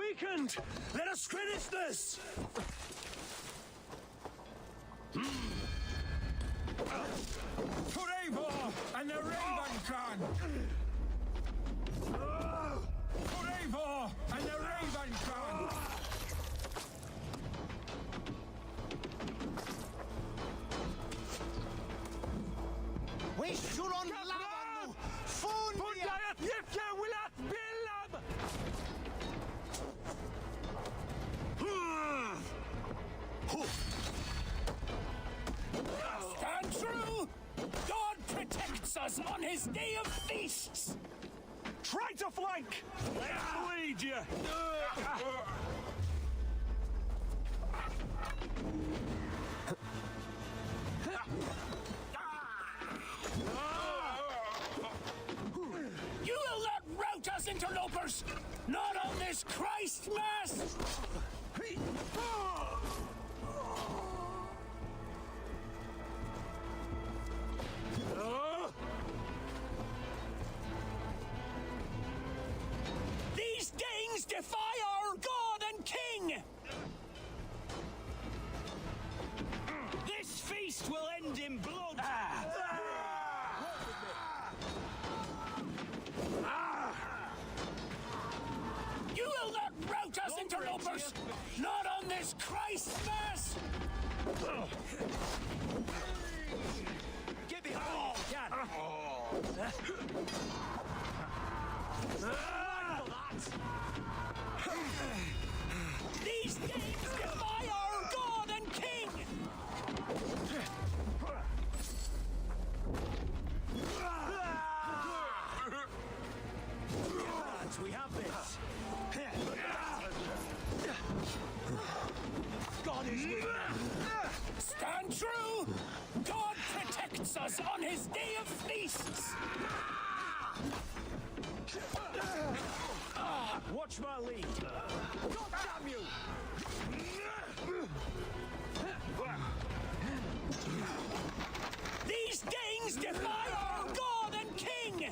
weakened! Let us finish this! For Eivor and the Raven Clan! For Eivor and the Raven Clan! We should on Lavanu! Fundia at Yifke will at Billam! Stand true! God protects us on his day of feasts! Try to flank! Let's lead you! You will not rout us, interlopers! Not on this Christ Mass! These Danes defy our God and King! This feast will end in blood! You will not rout us, interlopers! Not on this Christ Mass! Get behind me, Cat! These Danes defy our God and King! Lads, we have this! God is with me! Stand true! God protects us on his day of feasts! Watch my lead! God damn you! These Danes defy our God and King!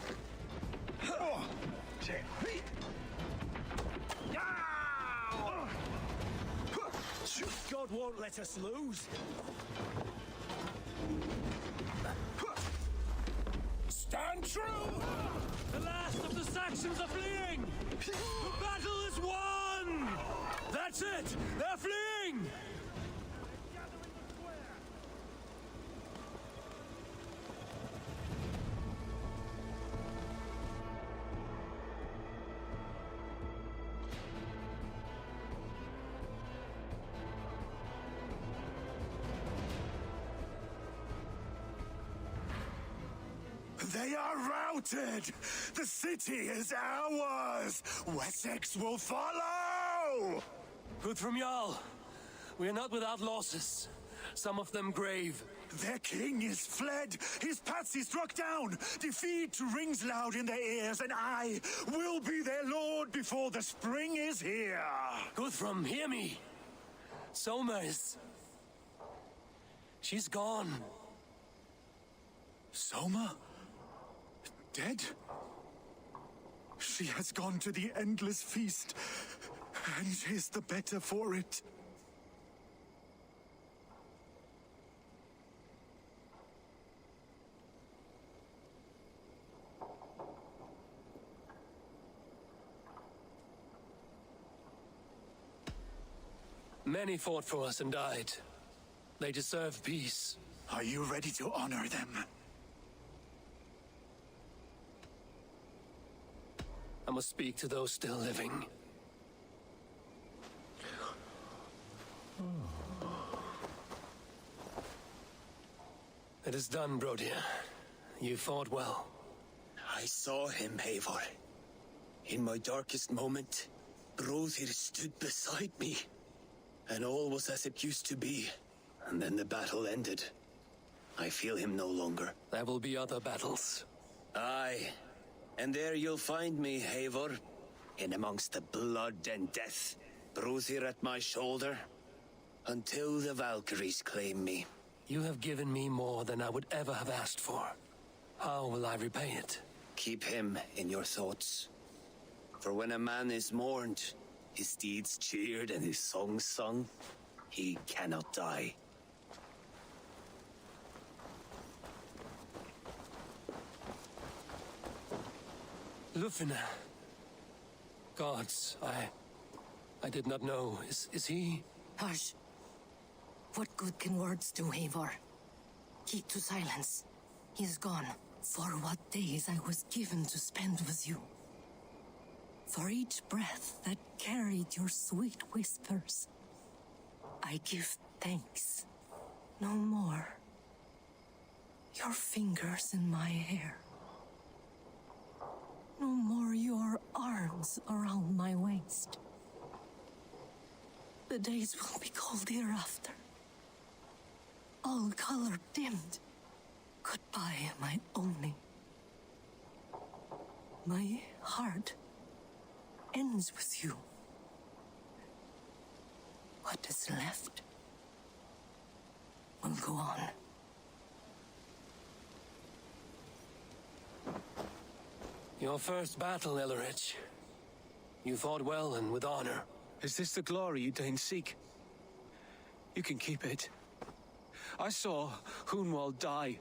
God won't let us lose! Stand true! The last of the Saxons are fleeing! The battle is won! That's it! They're fleeing! They are routed! The city is ours! Wessex will follow! Good from Jarl. We are not without losses. Some of them grave. Their king is fled! His patsy struck down! Defeat rings loud in their ears, and I will be their lord before the spring is here! Guthrum, hear me! Somers. She's gone. Soma? Dead? She has gone to the endless feast, and is the better for it. Many fought for us and died. They deserve peace. Are you ready to honor them? I must speak to those still living. It is done, Brodir. You fought well. I saw him, Eivor. In my darkest moment, Brodir stood beside me. And all was as it used to be. And then the battle ended. I feel him no longer. There will be other battles. Aye. And there you'll find me, Eivor. In amongst the blood and death. Brodir at my shoulder. Until the Valkyries claim me. You have given me more than I would ever have asked for. How will I repay it? Keep him in your thoughts. For when a man is mourned, his deeds cheered and his songs sung, he cannot die. Lufina. Gods, I did not know. Is he? Hush. What good can words do, Eivor? Keep to silence. He is gone. For what days I was given to spend with you. For each breath that carried your sweet whispers. I give thanks. No more. Your fingers in my hair. No more your arms around my waist. The days will be cold hereafter. All color dimmed. Goodbye, my only. My heart ends with you. What is left will go on. Your first battle, Ellerich. You fought well and with honor. Is this the glory you deign seek? You can keep it. I saw Hunwald die,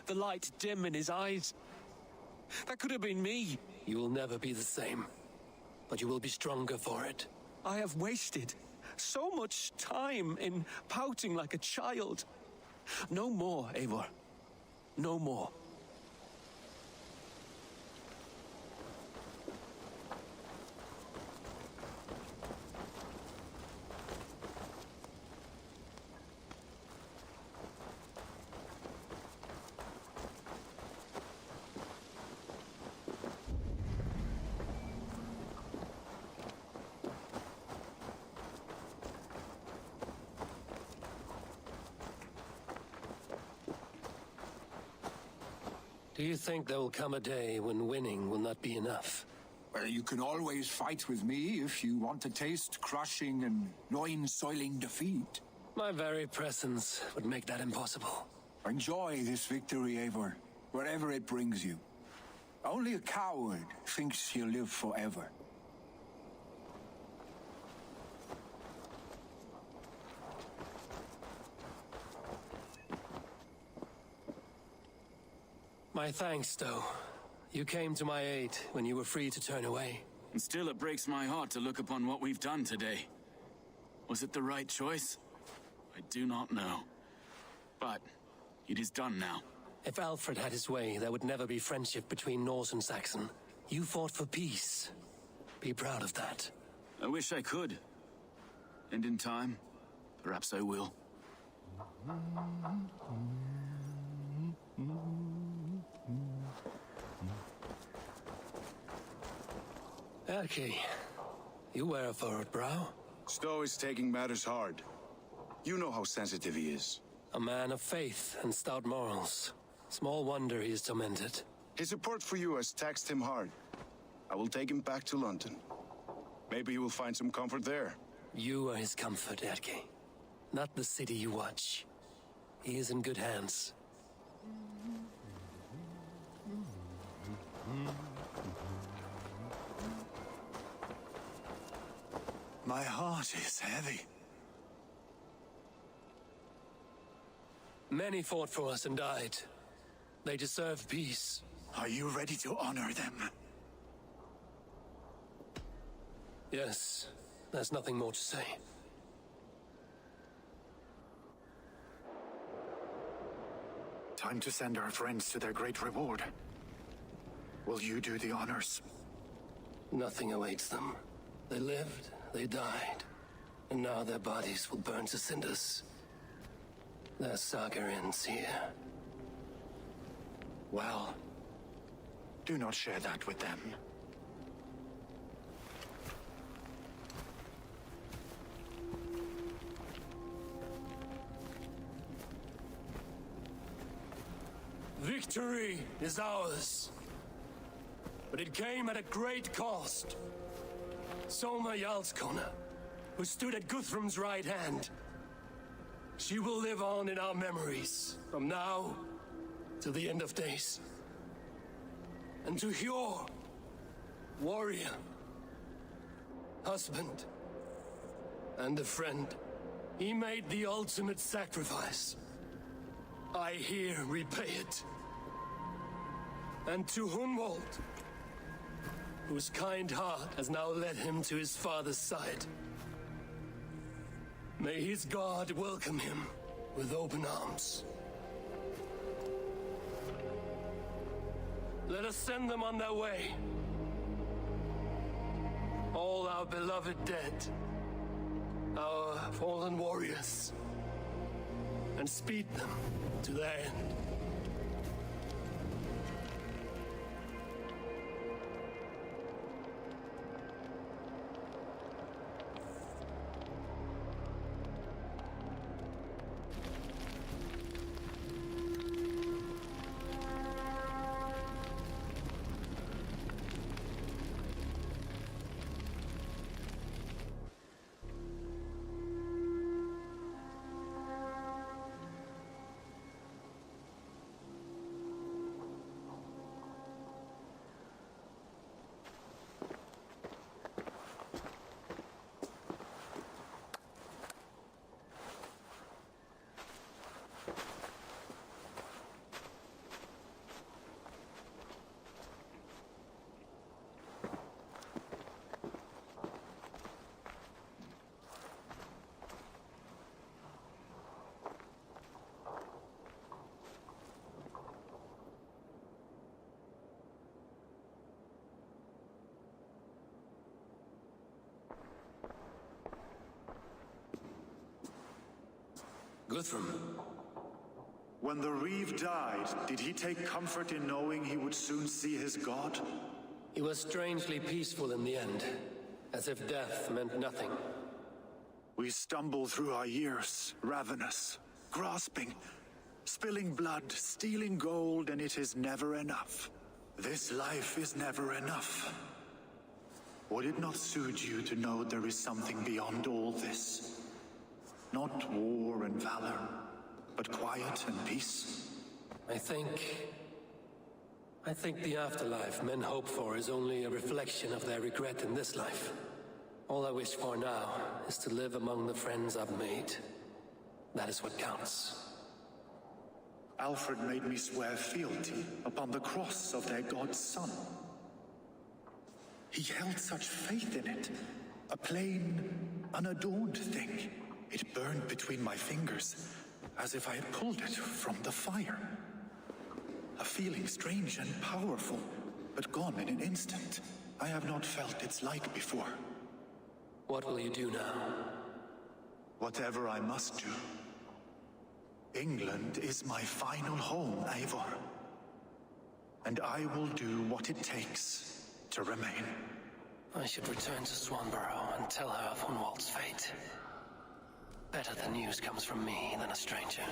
the light dim in his eyes. That could have been me. You will never be the same, but you will be stronger for it. I have wasted so much time in pouting like a child. No more, Eivor. No more. Do you think there will come a day when winning will not be enough? Well, you can always fight with me if you want to taste crushing and loin-soiling defeat. My very presence would make that impossible. Enjoy this victory, Eivor, wherever it brings you. Only a coward thinks he'll live forever. My thanks, though. You came to my aid when you were free to turn away. And still it breaks my heart to look upon what we've done today. Was it the right choice? I do not know. But it is done now. If Alfred had his way, there would never be friendship between Norse and Saxon. You fought for peace. Be proud of that. I wish I could. And in time, perhaps I will. Erki, you wear a furrowed brow. Stowe is taking matters hard. You know how sensitive he is. A man of faith and stout morals. Small wonder he is tormented. His support for you has taxed him hard. I will take him back to London. Maybe he will find some comfort there. You are his comfort, Erki. Not the city you watch. He is in good hands. My heart is heavy. Many fought for us and died. They deserve peace. Are you ready to honor them? Yes, there's nothing more to say. Time to send our friends to their great reward. Will you do the honors? Nothing awaits them. They lived, they died, and now their bodies will burn to cinders. Their saga ends here. Well, do not share that with them. Victory is ours. But it came at a great cost. Soma Jarlskona, who stood at Guthrum's right hand. She will live on in our memories, from now to the end of days. And to Hjor, warrior, husband, and a friend. He made the ultimate sacrifice. I here repay it. And to Hunwald, whose kind heart has now led him to his father's side, may his God welcome him with open arms. Let us send them on their way. All our beloved dead, our fallen warriors, and speed them to their end. Guthrum. When the Reeve died, did he take comfort in knowing he would soon see his god? He was strangely peaceful in the end, as if death meant nothing. We stumble through our years, ravenous, grasping, spilling blood, stealing gold, and it is never enough. This life is never enough. Would it not suit you to know there is something beyond all this? Not war and valor, but quiet and peace? I think the afterlife men hope for is only a reflection of their regret in this life. All I wish for now is to live among the friends I've made. That is what counts. Alfred made me swear fealty upon the cross of their god's son. He held such faith in it, a plain, unadorned thing. It burned between my fingers, as if I had pulled it from the fire. A feeling strange and powerful, but gone in an instant. I have not felt its like before. What will you do now? Whatever I must do. England is my final home, Eivor. And I will do what it takes to remain. I should return to Swanborough and tell her of Hunwald's fate. Better the news comes from me than a stranger.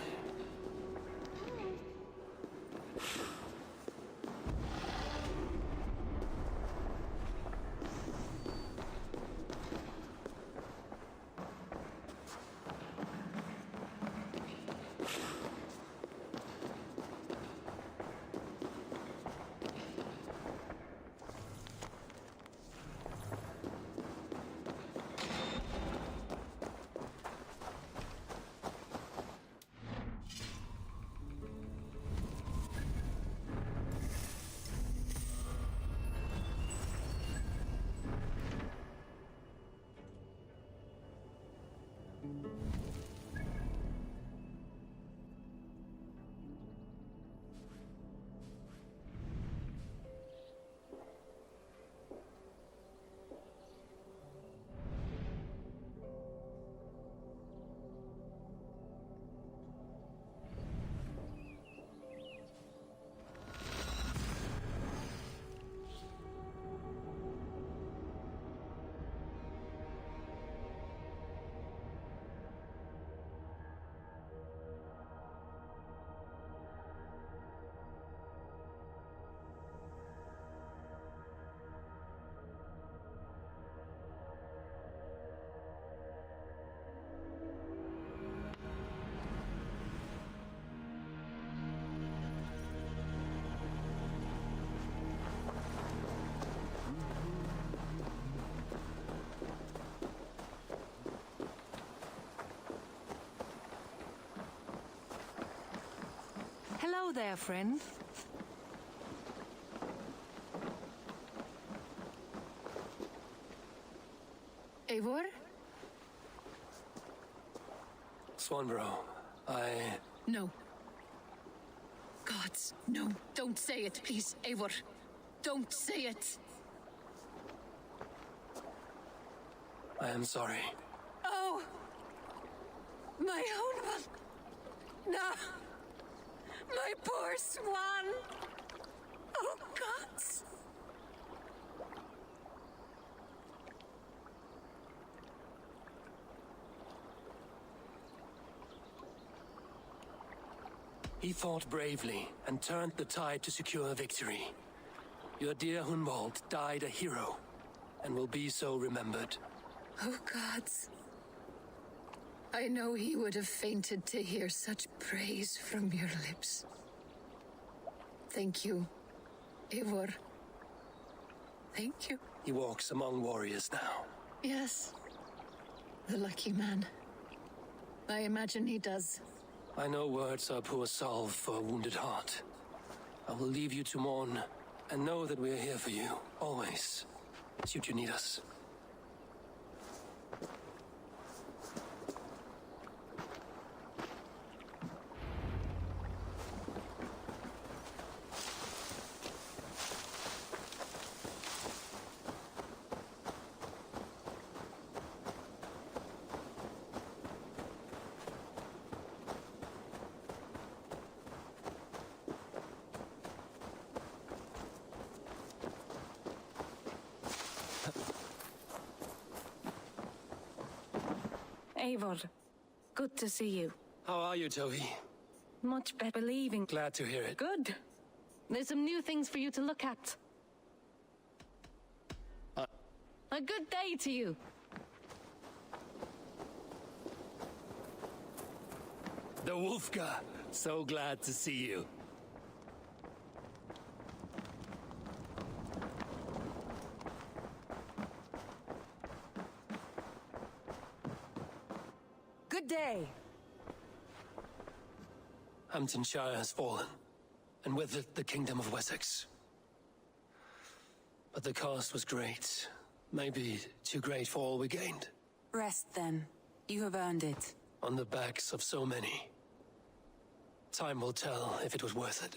there, friend. Eivor? Swanborough, No. Gods, no. Don't say it, please, Eivor. Don't say it. I am sorry. Oh! My own one. No! My poor swan! Oh, gods! He fought bravely and turned the tide to secure victory. Your dear Hunwald died a hero, and will be so remembered. Oh, gods. I know he would have fainted to hear such praise from your lips. Thank you, Eivor. Thank you. He walks among warriors now. Yes. The lucky man. I imagine he does. I know words are poor salve for a wounded heart. I will leave you to mourn, and know that we are here for you, always, should you need us. Eivor, good to see you. How are you, Toby? Much better leaving. Glad to hear it. Good. There's some new things for you to look at. A good day to you. The Wolfka, so glad to see you. Good day. Hamptonshire has fallen, and with it the Kingdom of Wessex. But the cost was great. Maybe too great for all we gained. Rest then. You have earned it. On the backs of so many. Time will tell if it was worth it.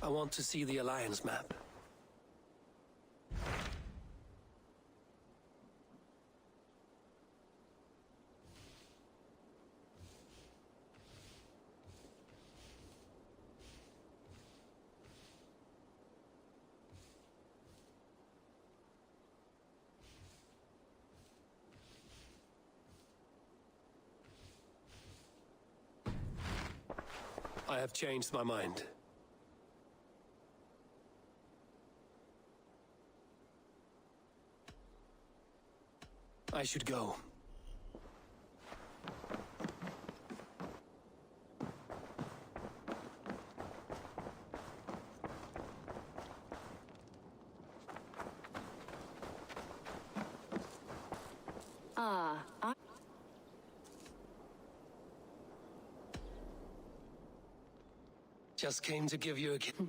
I want to see the Alliance map. I have changed my mind. I should go. Just came to give you a gift.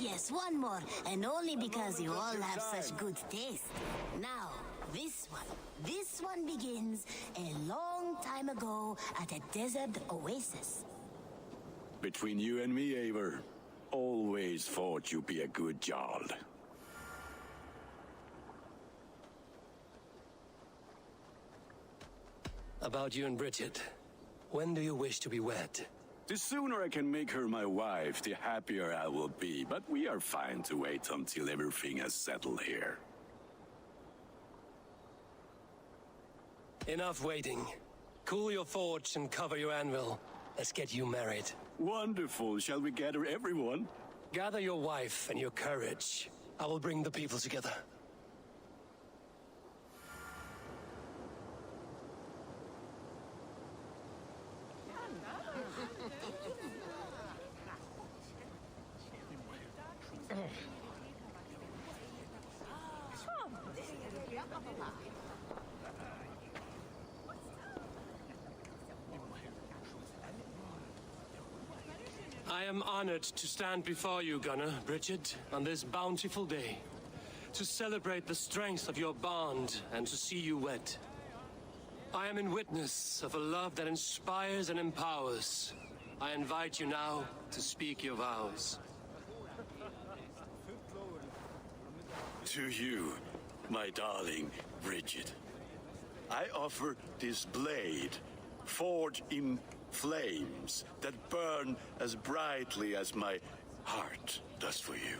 Yes, one more, and only because you all have such good taste. Now, this one begins a long time ago at a desert oasis. Between you and me, Eivor, always thought you'd be a good Jarl. About you and Bridget. When do you wish to be wed? The sooner I can make her my wife, the happier I will be. But we are fine to wait until everything has settled here. Enough waiting. Cool your forge and cover your anvil. Let's get you married. Wonderful. Shall we gather everyone? Gather your wife and your courage. I will bring the people together. I am honored to stand before you, Gunnar, Bridget, on this bountiful day, to celebrate the strength of your bond and to see you wed. I am in witness of a love that inspires and empowers. I invite you now to speak your vows. To you, my darling Bridget, I offer this blade, forged in flames that burn as brightly as my heart does for you.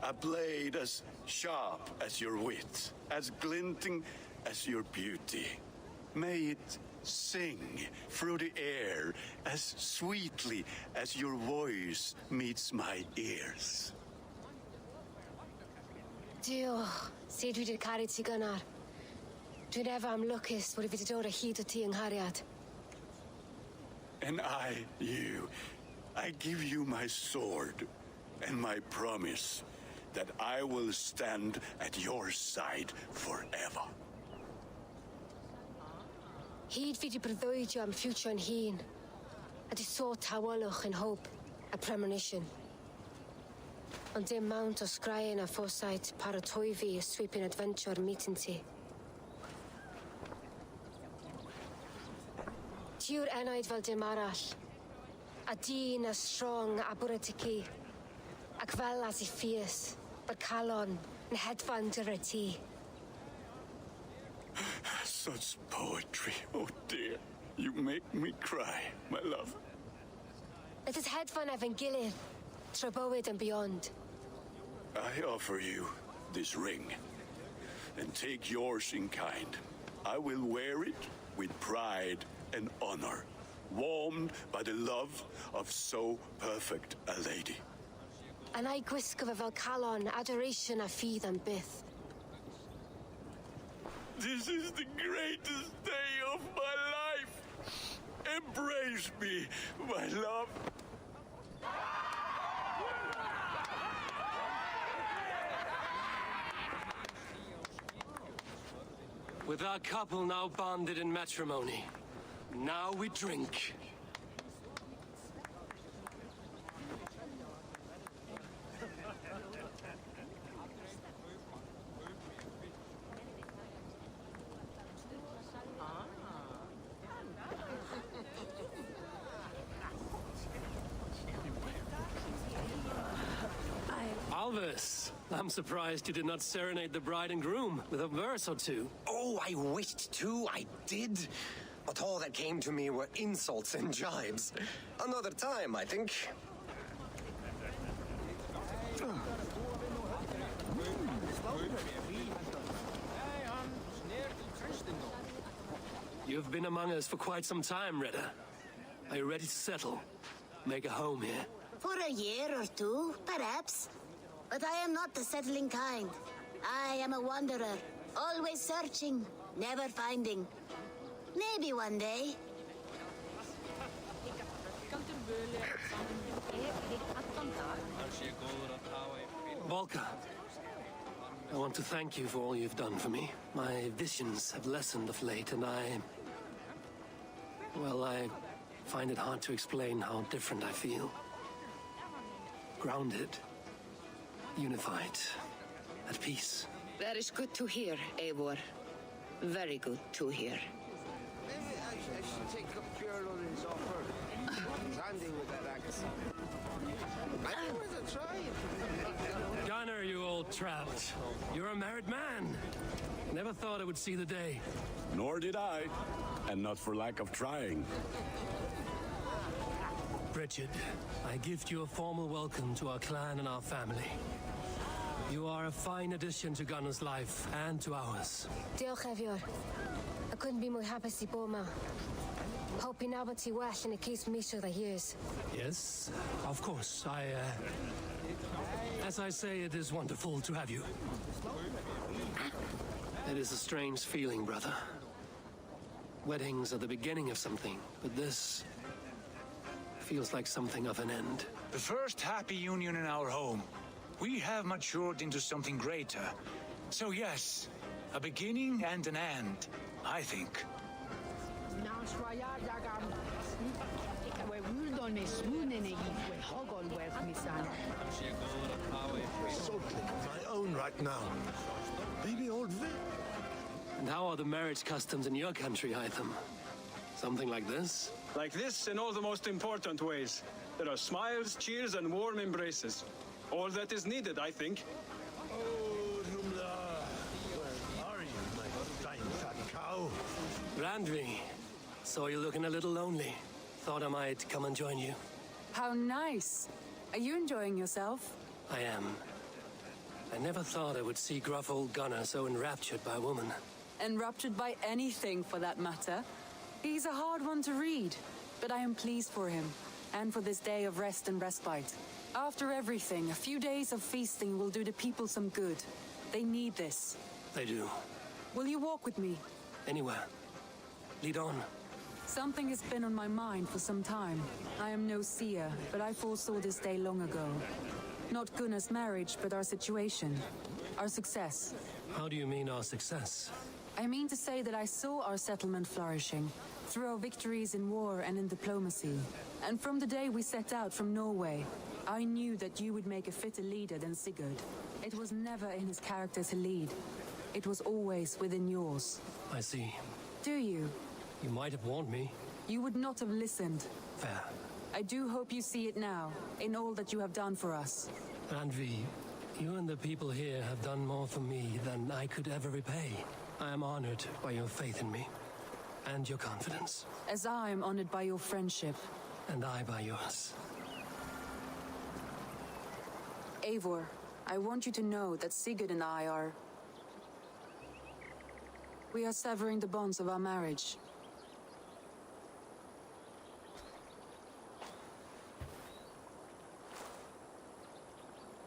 A blade as sharp as your wit, as glinting as your beauty. May it sing through the air as sweetly as your voice meets my ears. Dio, sé dwi 'di caru ti Gunnar. Dwi'n efo am lwcus bod I wedi dod o hyd o ti yng nghariad. And I, you, I give you my sword and my promise that I will stand at your side forever. Hyd fi 'di breuddwydio am ffiwtio yn hun, a di sôn tawelwch yn hope, a premonition. Ond dim mount o sgraen a foresight paratoi fi a sweeping adventure meeting ti. Tiw'r enaid fel dim arall, a dyn as strong a bwretici, ac fel as I fierce, bod calon yn hedfan dyr y ti. Such poetry, oh dear. You make me cry, my love. Let us hedfan efo'n gilydd, tro bywyd and beyond. I offer you this ring, and take yours in kind. I will wear it with pride and honor, warmed by the love of so perfect a lady. And I gwisgo fe fel calon, adoration a ffydd am byth. This is the greatest day of my life. Embrace me, my love. With our couple now bonded in matrimony, now we drink. Alvis, I'm surprised you did not serenade the bride and groom with a verse or two. Oh, I wished to, I did. But all that came to me were insults and jibes. Another time, I think. You've been among us for quite some time, Redda. Are you ready to settle? Make a home here? For a year or two, perhaps. But I am not the settling kind. I am a wanderer, always searching, never finding. Maybe one day. Volka, I want to thank you for all you've done for me. My visions have lessened of late, and I find it hard to explain how different I feel. Grounded, unified, at peace. That is good to hear, Eivor. Very good to hear. Maybe I should take up Fjörlun's offer. He's handy with that axe. I know where to try it. Gunnar, you old trout. You're a married man. Never thought I would see the day. Nor did I. and not for lack of trying. Bridget, I gift you a formal welcome to our clan and our family. You are a fine addition to Gunnar's life and to ours. Diolch, Evior. I couldn't be more happy to Boma. Hope you now but see well in a case Misha the years. Yes, of course. As I say, it is wonderful to have you. It is a strange feeling, brother. Weddings are the beginning of something, but this feels like something of an end. The first happy union in our home. We have matured into something greater. So yes, a beginning and an end, I think. My own right now. Maybe old Vic. And how are the marriage customs in your country, Hytham? Something like this? Like this in all the most important ways. There are smiles, cheers, and warm embraces. All that is needed, I think. Oh, Rumla. Where are you, my fine fat cow? Randvi. Saw you looking a little lonely. Thought I might come and join you. How nice. Are you enjoying yourself? I am. I never thought I would see gruff old Gunnar so enraptured by a woman. Enraptured by anything, for that matter. He's a hard one to read, but I am pleased for him, and for this day of rest and respite. After everything, a few days of feasting will do the people some good. They need this. They do. Will you walk with me? Anywhere. Lead on. Something has been on my mind for some time. I am no seer, but I foresaw this day long ago. Not Gunnar's marriage, but our situation. Our success. How do you mean our success? I mean to say that I saw our settlement flourishing, through our victories in war and in diplomacy. And from the day we set out from Norway, I knew that you would make a fitter leader than Sigurd. It was never in his character to lead. It was always within yours. I see. Do you? You might have warned me. You would not have listened. Fair. I do hope you see it now, in all that you have done for us. Randvi, you and the people here have done more for me than I could ever repay. I am honored by your faith in me, and your confidence. As I am honored by your friendship. And I by yours. Eivor, I want you to know that Sigurd and I are... We are severing the bonds of our marriage.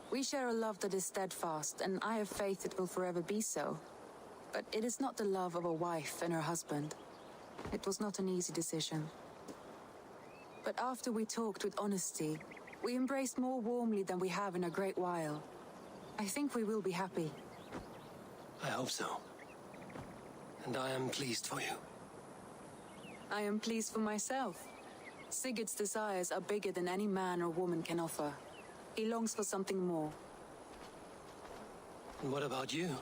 We share a love that is steadfast, and I have faith it will forever be so. But it is not the love of a wife and her husband. It was not an easy decision. But after we talked with honesty, we embraced more warmly than we have in a great while. I think we will be happy. I hope so. And I am pleased for you. I am pleased for myself. Sigurd's desires are bigger than any man or woman can offer. He longs for something more. And what about you?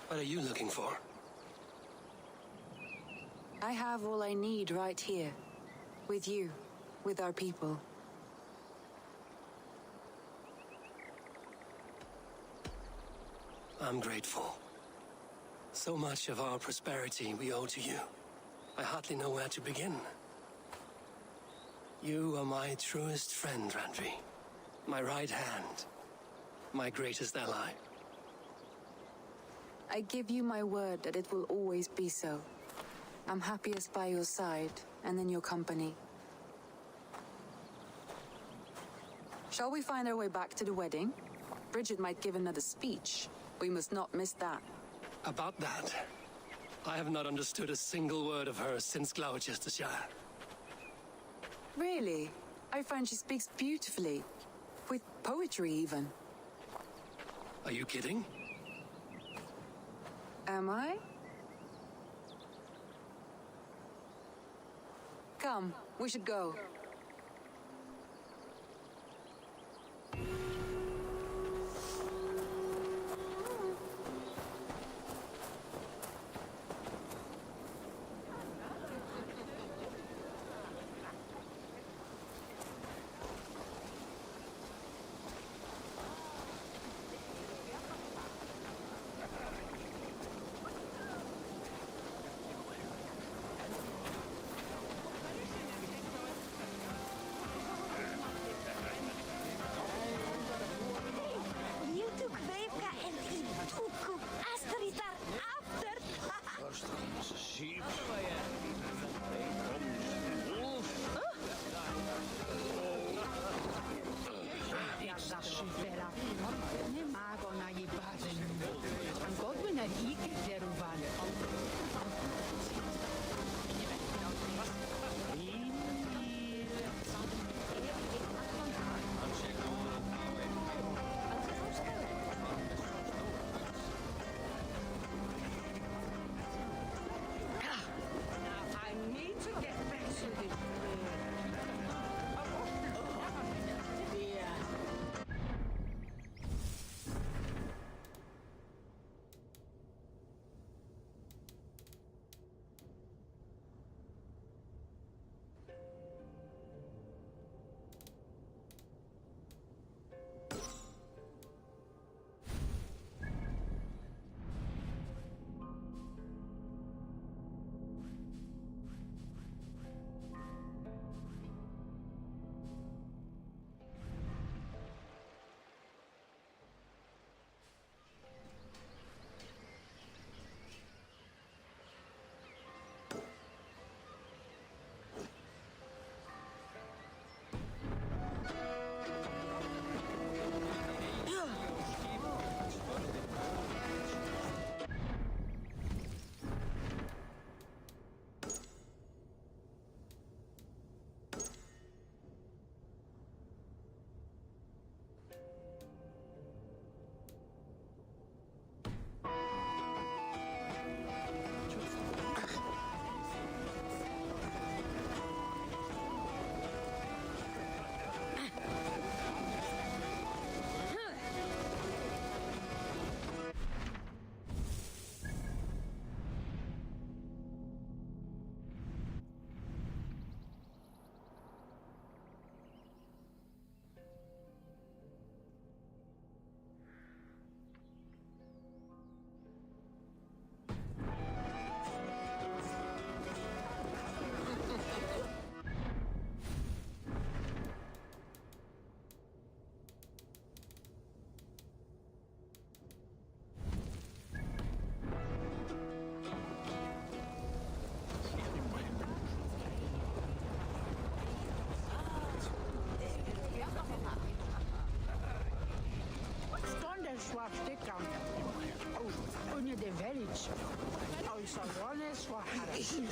What are you looking for? I have all I need right here. With you. With our people. I'm grateful. So much of our prosperity we owe to you. I hardly know where to begin. You are my truest friend, Randvi. My right hand. My greatest ally. I give you my word that it will always be so. I'm happiest by your side and in your company. Shall we find our way back to the wedding? Bridget might give another speech. We must not miss that. About that, I have not understood a single word of hers since Gloucestershire. Really? I find she speaks beautifully. With poetry, even. Are you kidding? Am I? Come, we should go.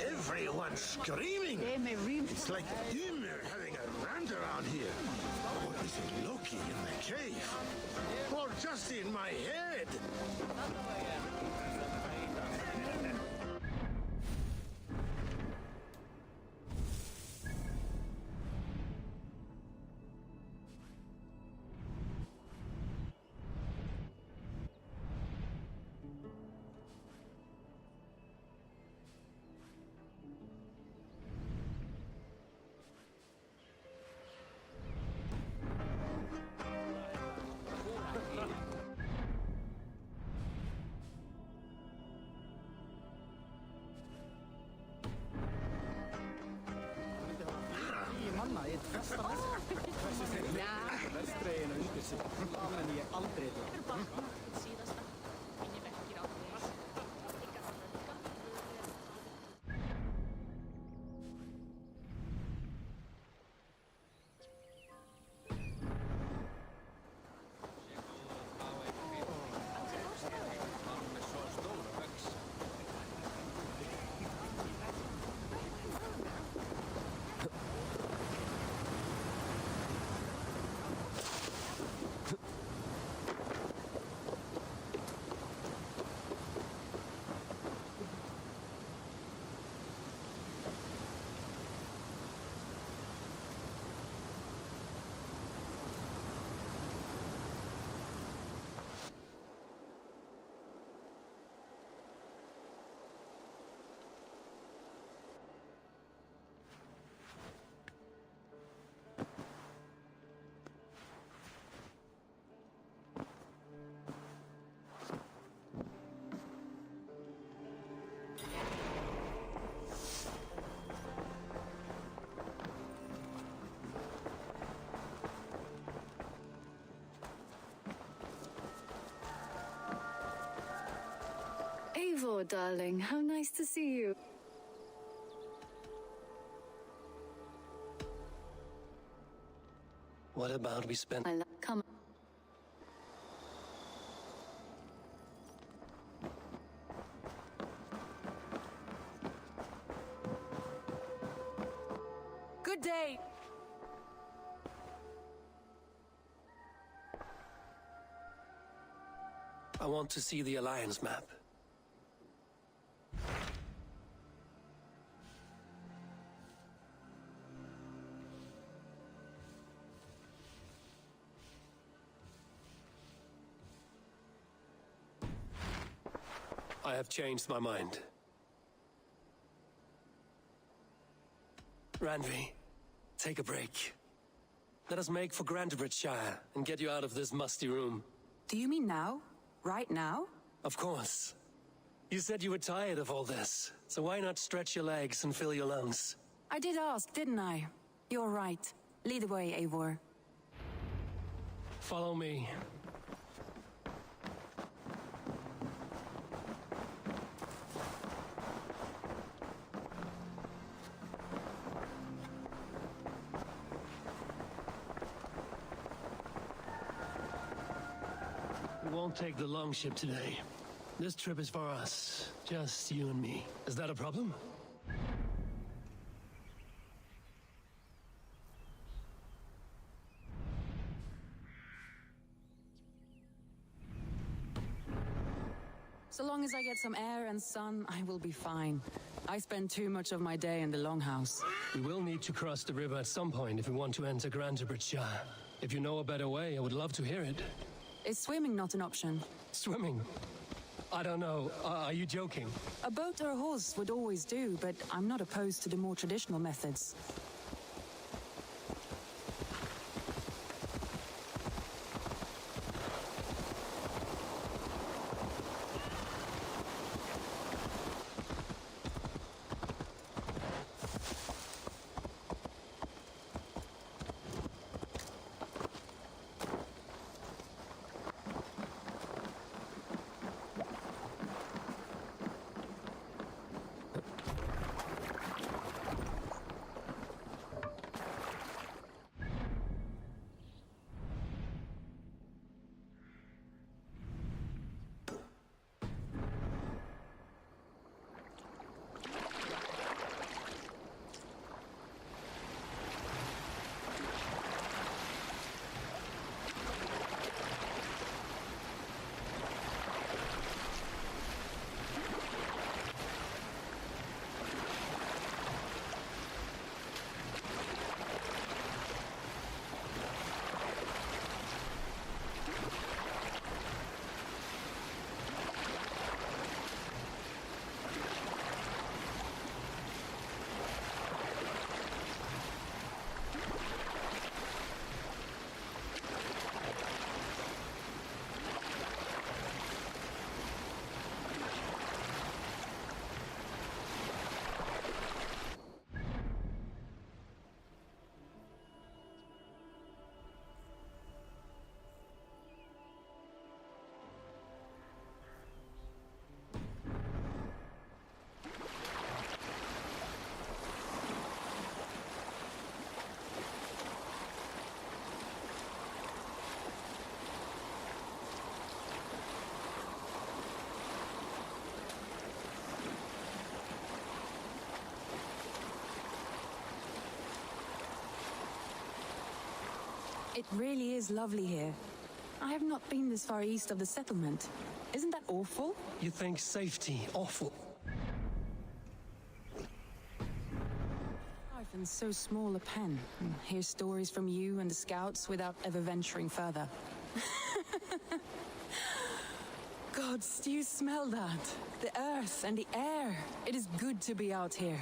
Everyone's screaming. It's like Ymir having a rant around here. Or is it Loki in the cave? Or just in my head? Eivor, darling, how nice to see you. What about we spend... Come. Good day. I want to see the Alliance map. I have changed my mind. Randvi, take a break. Let us make for Grantebridgeshire and get you out of this musty room. Do you mean now? Right now? Of course. You said you were tired of all this, so why not stretch your legs and fill your lungs? I did ask, didn't I? You're right. Lead the way, Eivor. Follow me. We won't take the longship today. This trip is for us. Just you and me. Is that a problem? So long as I get some air and sun, I will be fine. I spend too much of my day in the longhouse. We will need to cross the river at some point if we want to enter Grantebridgeshire. If you know a better way, I would love to hear it. Is swimming not an option? Swimming? I don't know. Are you joking? A boat or a horse would always do, but I'm not opposed to the more traditional methods. It really is lovely here. I have not been this far east of the settlement. Isn't that awful? You think safety awful? Life in so small a pen. And hear stories from you and the scouts without ever venturing further. Gods, do you smell that? The earth and the air. It is good to be out here.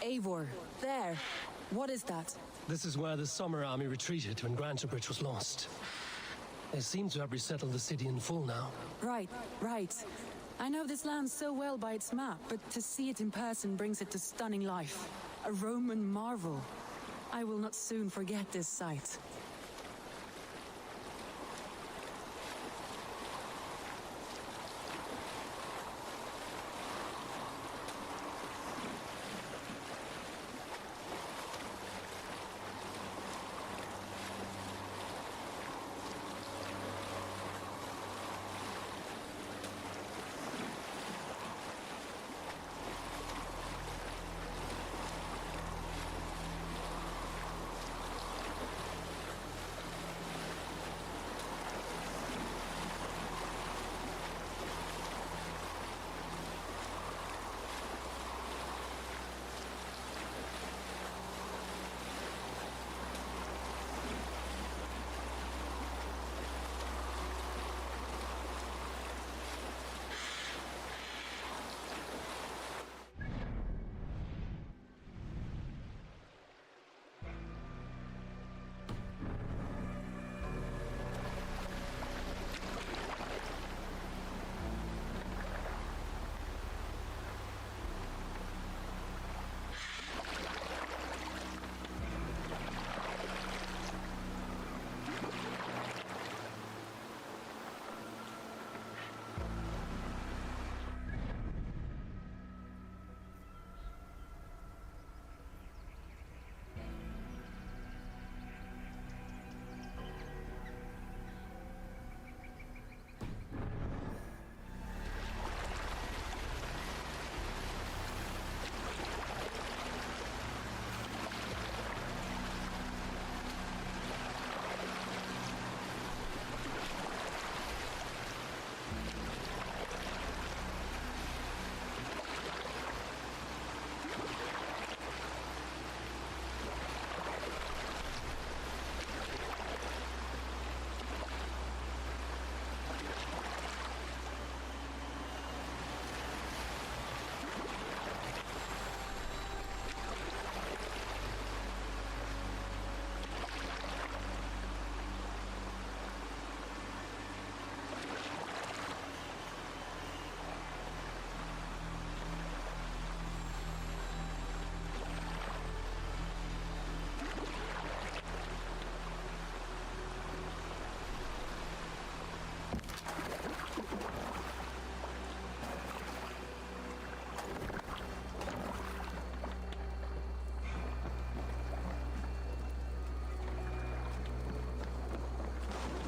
Eivor, there. What is that? This is where the Summer Army retreated when Grantebridge was lost. They seem to have resettled the city in full now. Right. I know this land so well by its map, but to see it in person brings it to stunning life. A Roman marvel. I will not soon forget this sight.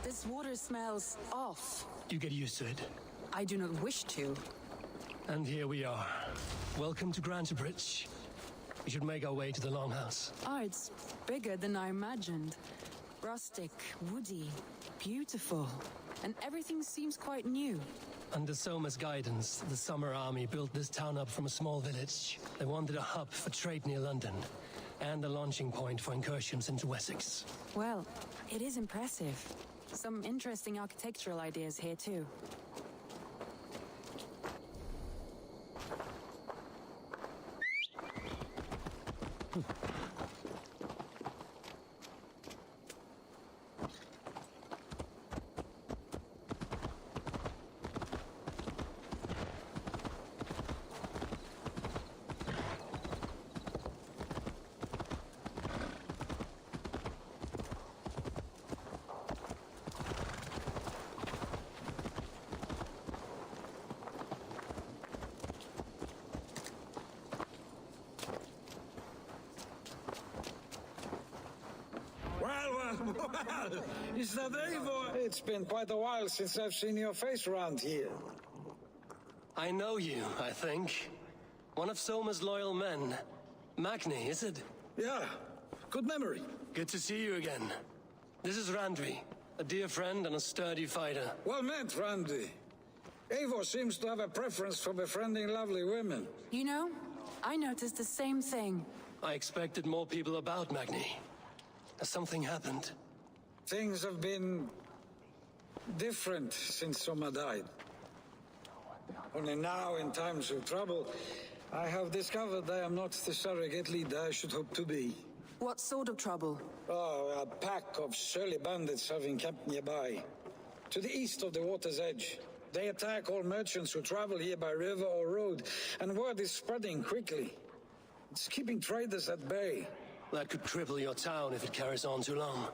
This water smells off. You get used to it. I do not wish to. And here we are. Welcome to Grantebridge. We should make our way to the Longhouse. Oh, it's bigger than I imagined. Rustic, woody, beautiful. And everything seems quite new. Under Soma's guidance, the Summer Army built this town up from a small village. They wanted a hub for trade near London, and a launching point for incursions into Wessex. Well, it is impressive. Some interesting architectural ideas here, too. Is that Eivor? It's been quite a while since I've seen your face around here. I know you, I think. One of Soma's loyal men. Magni, is it? Yeah, good memory. Good to see you again. This is Randvi, a dear friend and a sturdy fighter. Well met, Randy. Eivor seems to have a preference for befriending lovely women. You know, I noticed the same thing. I expected more people about Magni. Has something happened? Things have been different since Soma died. Only now, in times of trouble, I have discovered I am not the surrogate leader I should hope to be. What sort of trouble? Oh, a pack of surly bandits have encamped nearby. To the east of the water's edge. They attack all merchants who travel here by river or road, and word is spreading quickly. It's keeping traders at bay. That could cripple your town if it carries on too long.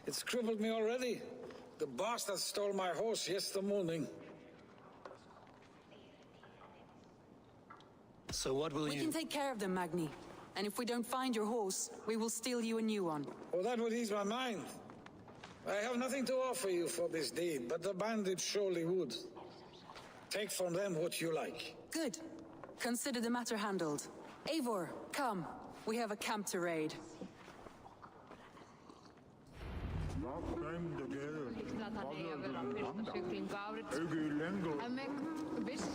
It's crippled me already. The bastard stole my horse yesterday morning. So what will We can take care of them, Magni. And if we don't find your horse, we will steal you a new one. Oh, that would ease my mind. I have nothing to offer you for this deed, but the bandits surely would. Take from them what you like. Good. Consider the matter handled. Eivor, come. We have a camp to raid.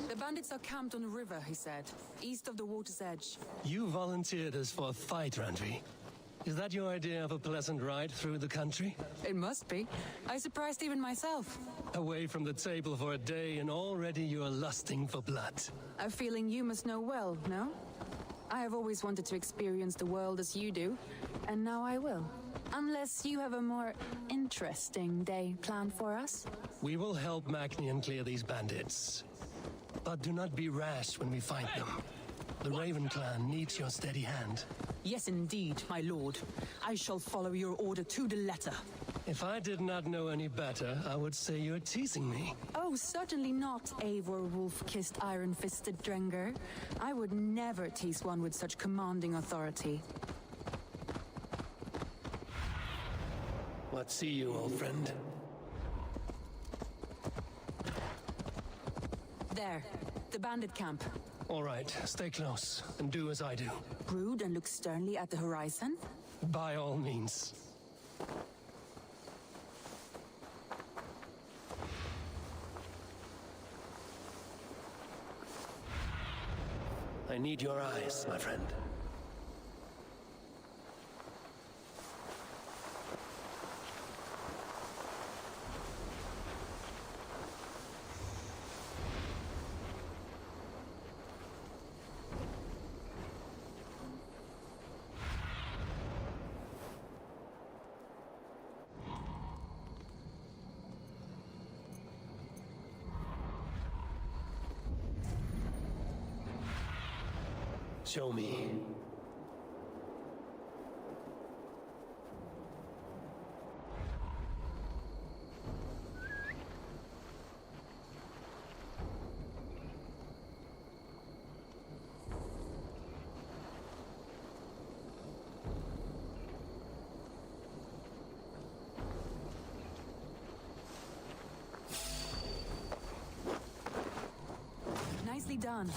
The bandits are camped on the river, he said, east of the water's edge. You volunteered us for a fight, Randvi. Is that your idea of a pleasant ride through the country? It must be. I surprised even myself. Away from the table for a day and already you are lusting for blood. A feeling you must know well, no? I have always wanted to experience the world as you do, and now I will. Unless you have a more interesting day planned for us. We will help Magnian clear these bandits. But do not be rash when we find them. The Raven clan needs your steady hand. Yes, indeed, my lord. I shall follow your order to the letter. If I did not know any better, I would say you're teasing me. Oh, certainly not, Eivor wolf-kissed iron-fisted Drenger. I would never tease one with such commanding authority. What see you, old friend? There, the bandit camp. All right, stay close and do as I do. Brood and look sternly at the horizon? By all means. I need your eyes, my friend. Show me. Nicely done.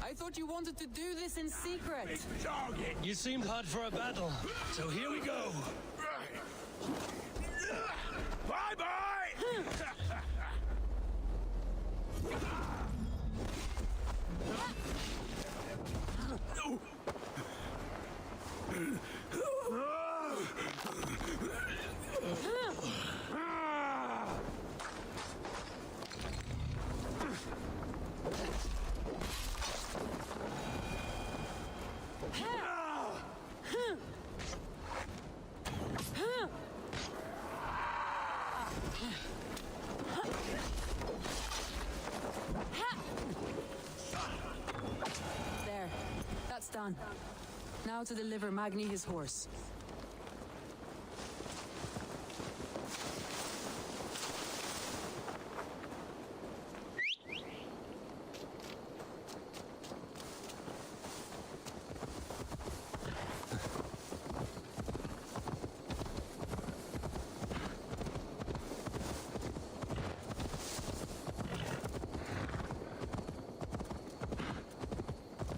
I thought you wanted to do this in secret. You seemed hot for a battle, so here we go. Bye-bye! There. That's done. Now to deliver Magni his horse.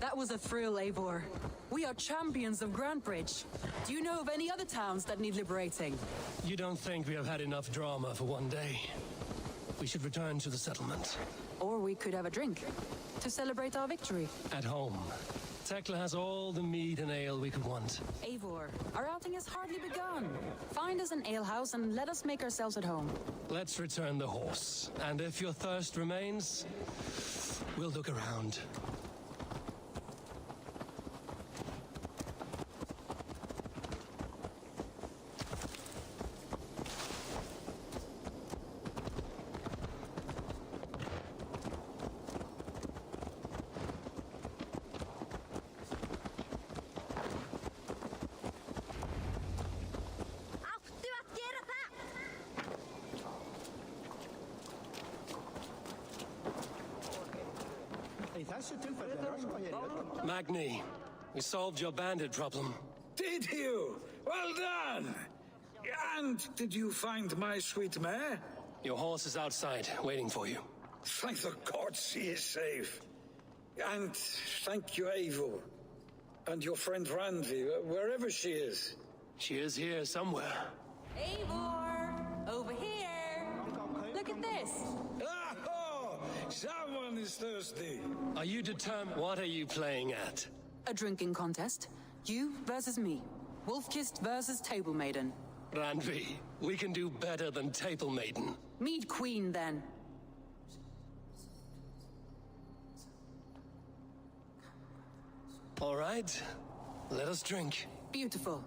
That was a thrill, Eivor. We are champions of Grantbridge. Do you know of any other towns that need liberating? You don't think we have had enough drama for one day? We should return to the settlement. Or we could have a drink to celebrate our victory. At home. Tekla has all the mead and ale we could want. Eivor, our outing has hardly begun. Find us an alehouse and let us make ourselves at home. Let's return the horse. And if your thirst remains, we'll look around. Magni, we solved your bandit problem. Did you? Well done! And did you find my sweet mare? Your horse is outside, waiting for you. Thank the gods she is safe. And thank you, Eivor. And your friend Randvi, wherever she is. She is here somewhere. Eivor! Over here! Look at this! Oh! Someone is thirsty. Are you determined? What are you playing at? A drinking contest. You versus me. Wolf-kissed versus Table Maiden. Randvi, we can do better than Table Maiden. Mead Queen, then. All right. Let us drink. Beautiful.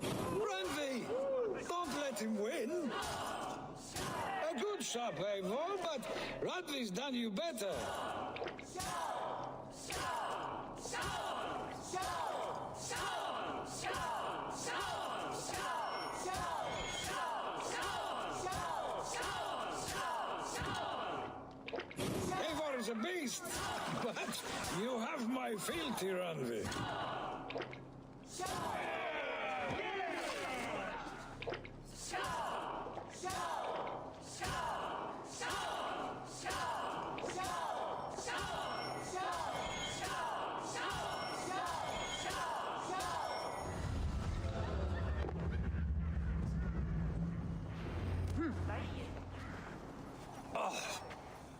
Randvi! Don't let him win! A good shot, Eivor, but Randvi's done you better. Eivor is a beast, but you have my fealty, Randvi.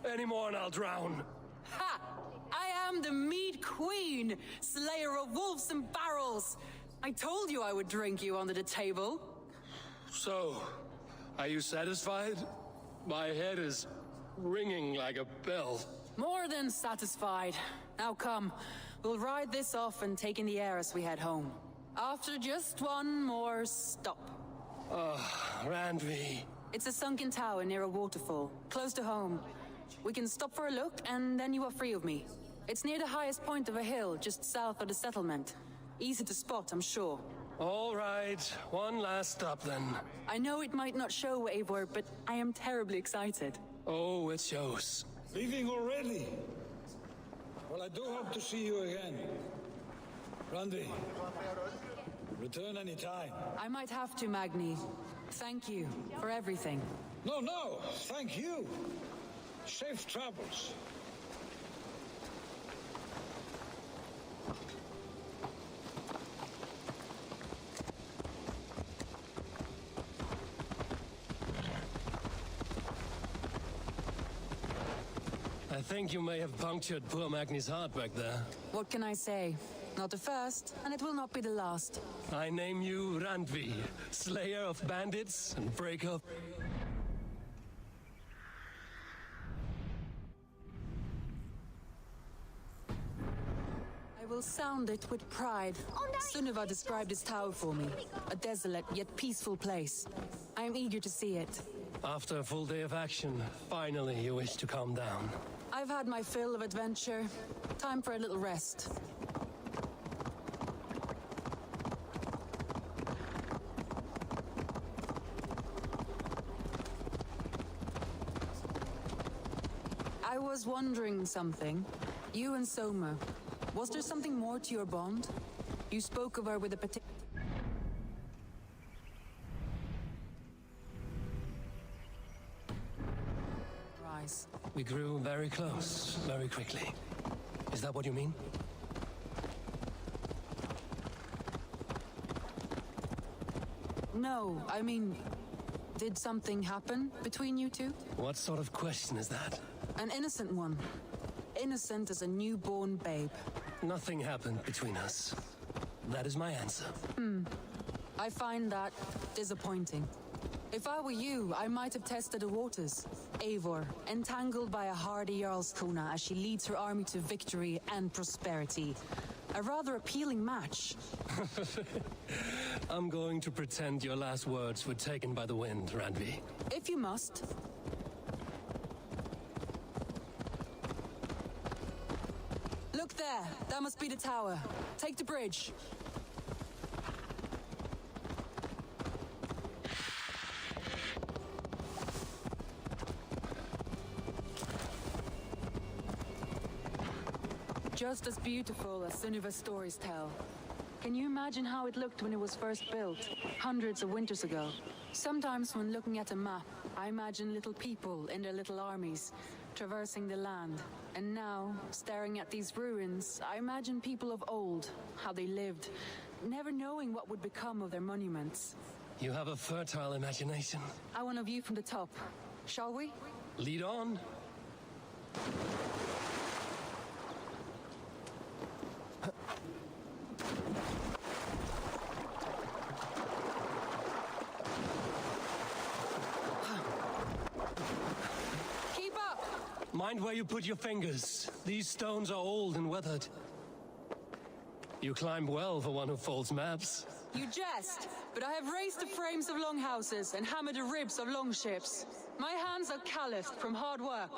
Any more and I'll drown. Ha! I am the Mead Queen, slayer of wolves and barrels. I told you I would drink you under the table. So, are you satisfied? My head is ringing like a bell. More than satisfied. Now come, we'll ride this off and take in the air as we head home. After just one more stop. Randvi. It's a sunken tower near a waterfall, close to home. We can stop for a look, and then you are free of me. It's near the highest point of a hill, just south of the settlement. Easy to spot, I'm sure. All right, one last stop then. I know it might not show, Eivor, but I am terribly excited. Oh, it shows. Leaving already? Well, I do hope to see you again. Randvi, return any time. I might have to, Magni. Thank you for everything. No, thank you. Safe travels. I think you may have punctured poor Magni's heart back there. What can I say? Not the first, and it will not be the last. I name you Randvi, slayer of bandits and breaker of... I will sound it with pride. Sunniva described this tower for me. A desolate yet peaceful place. I am eager to see it. After a full day of action, finally you wish to calm down. I've had my fill of adventure. Time for a little rest. I was wondering something. You and Soma, was there something more to your bond? You spoke of her with a particular... Rise. We grew very close, very quickly. Is that what you mean? No, I mean, did something happen between you two? What sort of question is that? An innocent one. Innocent as a newborn babe. Nothing happened between us. That is my answer. I find that disappointing. If I were you, I might have tested the waters. Eivor, entangled by a hardy Jarlskona as she leads her army to victory and prosperity. A rather appealing match. I'm going to pretend your last words were taken by the wind, Randvi. If you must. Look there! That must be the tower. Take the bridge. Just as beautiful as Sunniva's stories tell. Can you imagine how it looked when it was first built, hundreds of winters ago? Sometimes when looking at a map, I imagine little people in their little armies, traversing the land. And now, staring at these ruins, I imagine people of old, how they lived, never knowing what would become of their monuments. You have a fertile imagination. I want a view from the top. Shall we? Lead on. Mind where you put your fingers. These stones are old and weathered. You climb well for one who folds maps. You jest, but I have raised the frames of longhouses and hammered the ribs of longships. My hands are calloused from hard work.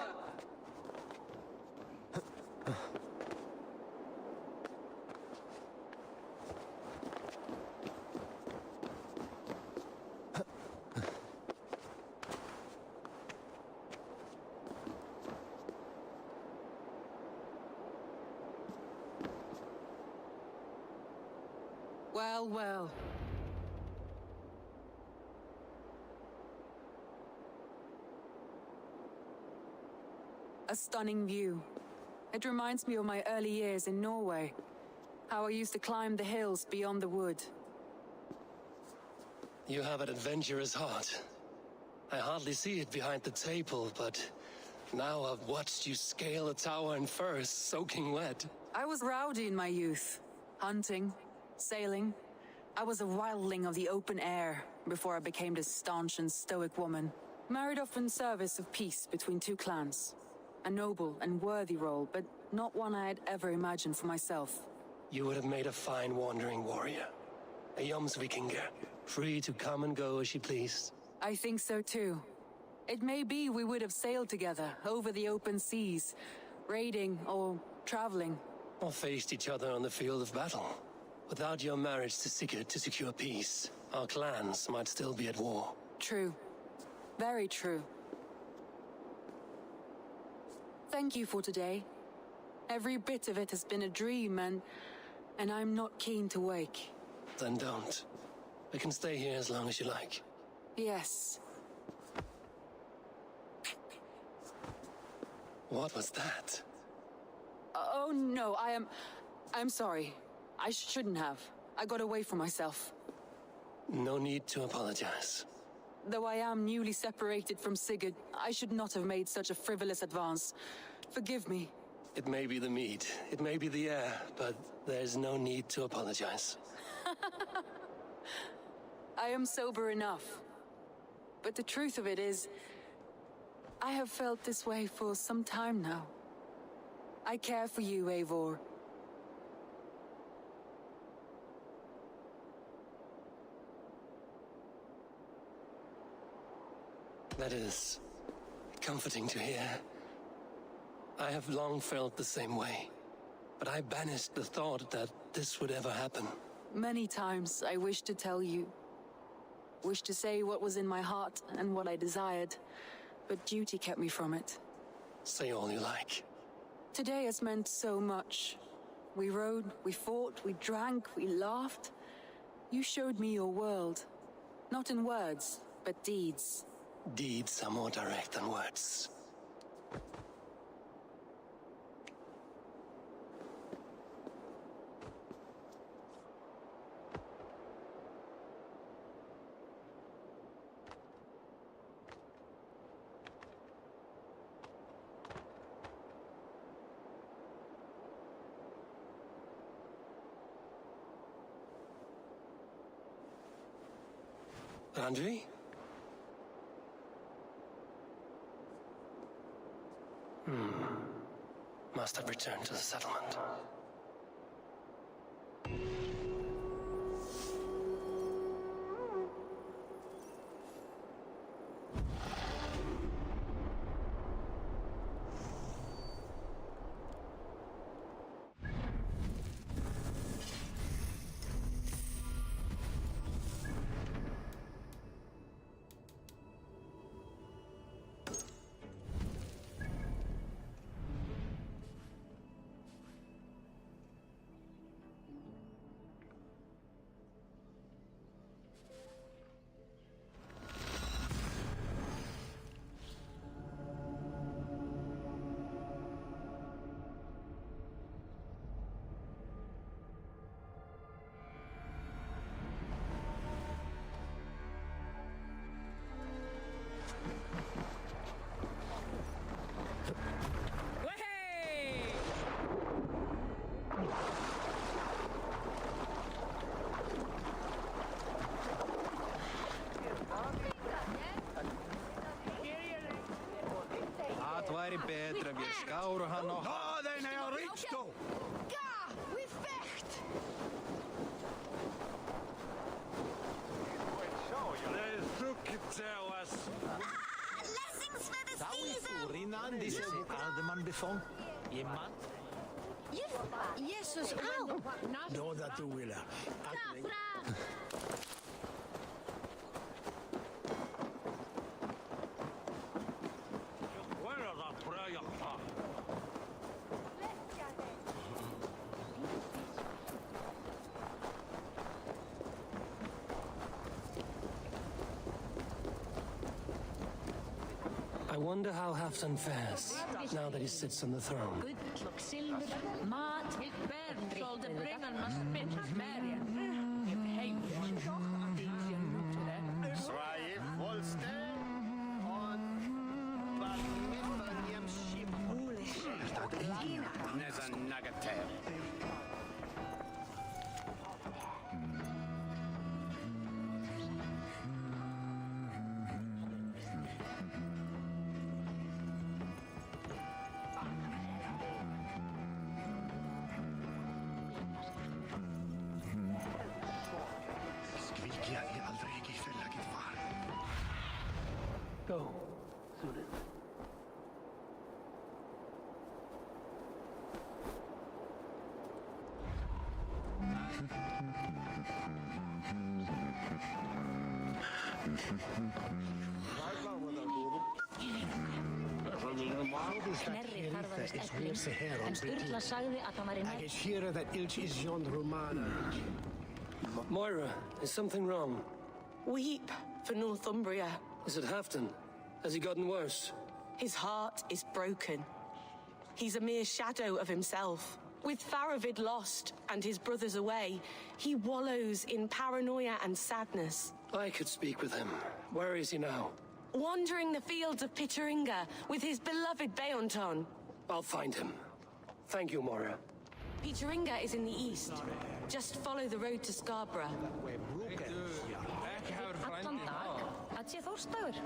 Well. A stunning view. It reminds me of my early years in Norway. How I used to climb the hills beyond the wood. You have an adventurous heart. I hardly see it behind the table, but now I've watched you scale a tower in furs, soaking wet. I was rowdy in my youth. Hunting, sailing. I was a wildling of the open air before I became this staunch and stoic woman. Married off in service of peace between two clans. A noble and worthy role, but not one I had ever imagined for myself. You would have made a fine wandering warrior. A Jomsvikinger, free to come and go as she pleased. I think so too. It may be we would have sailed together over the open seas, raiding or traveling. Or faced each other on the field of battle. Without your marriage to Sigurd to secure peace, our clans might still be at war. True. Very true. Thank you for today. Every bit of it has been a dream, and And I'm not keen to wake. Then don't. I can stay here as long as you like. Yes. What was that? Oh, no, I'm sorry. I shouldn't have. I got away from myself. No need to apologize. Though I am newly separated from Sigurd, I should not have made such a frivolous advance. Forgive me. It may be the meat, it may be the air, but there's no need to apologize. I am sober enough. But the truth of it is, I have felt this way for some time now. I care for you, Eivor. That is comforting to hear. I have long felt the same way, but I banished the thought that this would ever happen. Many times I wished to tell you. Wished to say what was in my heart and what I desired, but duty kept me from it. Say all you like. Today has meant so much. We rode, we fought, we drank, we laughed. You showed me your world. Not in words, but deeds. Deeds are more direct than words. Andre? Must have returned to the settlement. Væri betra ef ég skáru hann og... Northern er Risto! Gah! We fecht! They took it to us. Blessings for the season! Rinnan, disse alderman befong. Iman. Jesus, ow! Då dat du ville. I wonder how Halfdan fares, now that he sits on the throne. Go, Sunan. Knerri þarf að vera stelling, en Sturla sagði að það væri I hear that Ilch is yon Romana. Moira, is something wrong? Weep for Northumbria. Is it Halfdan? Has he gotten worse? His heart is broken. He's a mere shadow of himself. With Faravid lost and his brothers away, he wallows in paranoia and sadness. I could speak with him. Where is he now? Wandering the fields of Pitteringa with his beloved Beonton. I'll find him. Thank you, Moira. Pitteringa is in the east. Just follow the road to Scarborough. Allan dag, að sé Þórstagur.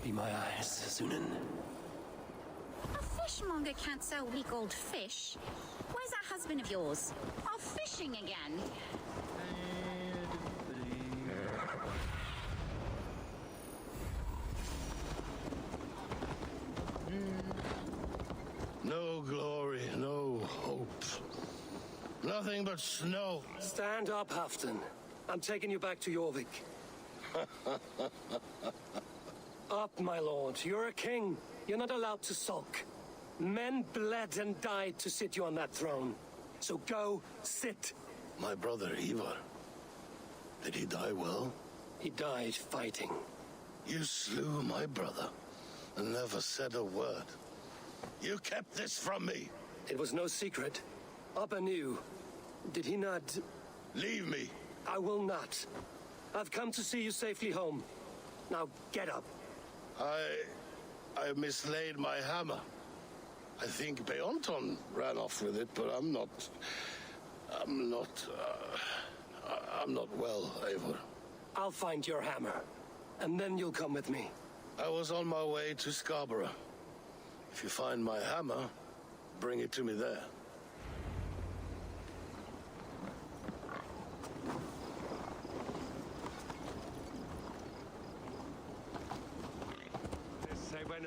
Be my eyes, Sunan. A fishmonger can't sell weak old fish. Where's that husband of yours? Off fishing again? No glory, no hope. Nothing but snow. Stand up, Halfdan. I'm taking you back to Jorvik. Up, my lord. You're a king. You're not allowed to sulk. Men bled and died to sit you on that throne. So go, sit. My brother, Ivar. Did he die well? He died fighting. You slew my brother and never said a word. You kept this from me. It was no secret. Abba knew. Did he not... Leave me. I will not. I've come to see you safely home. Now get up. I mislaid my hammer. I think Beonton ran off with it, but I'm not well, Eivor. I'll find your hammer, and then you'll come with me. I was on my way to Scarborough. If you find my hammer, bring it to me there.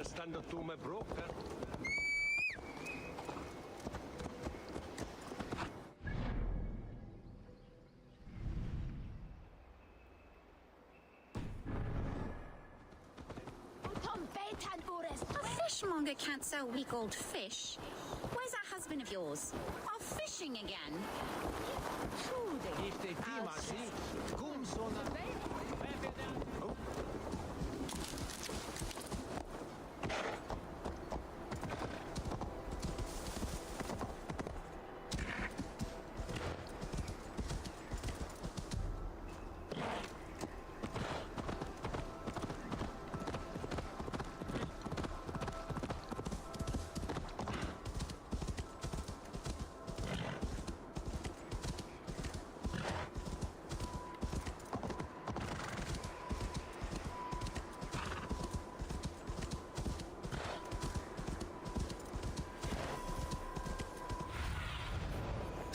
Stando tu me broker. A fishmonger can't sell weak old fish. Where's that husband of yours? Off fishing again?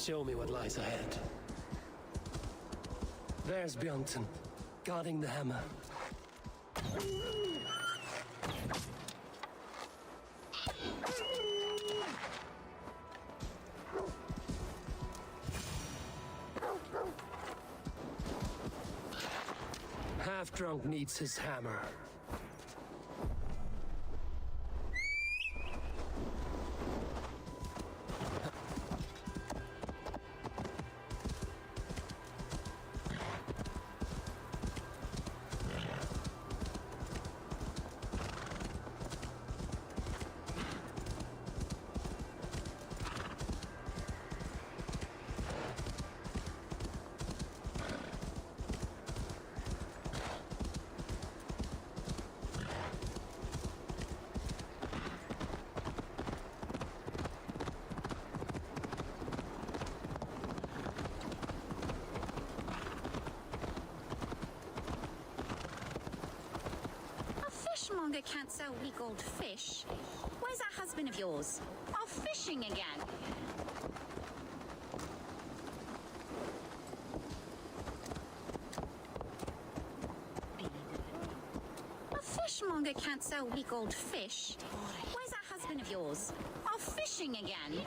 Show me what lies ahead. There's Bjornson, guarding the hammer. Half-drunk needs his hammer. Fishmonger can't sell weak old fish. Where's that husband of yours? Off fishing again. A fishmonger can't sell weak old fish. Where's that husband of yours? Off fishing again.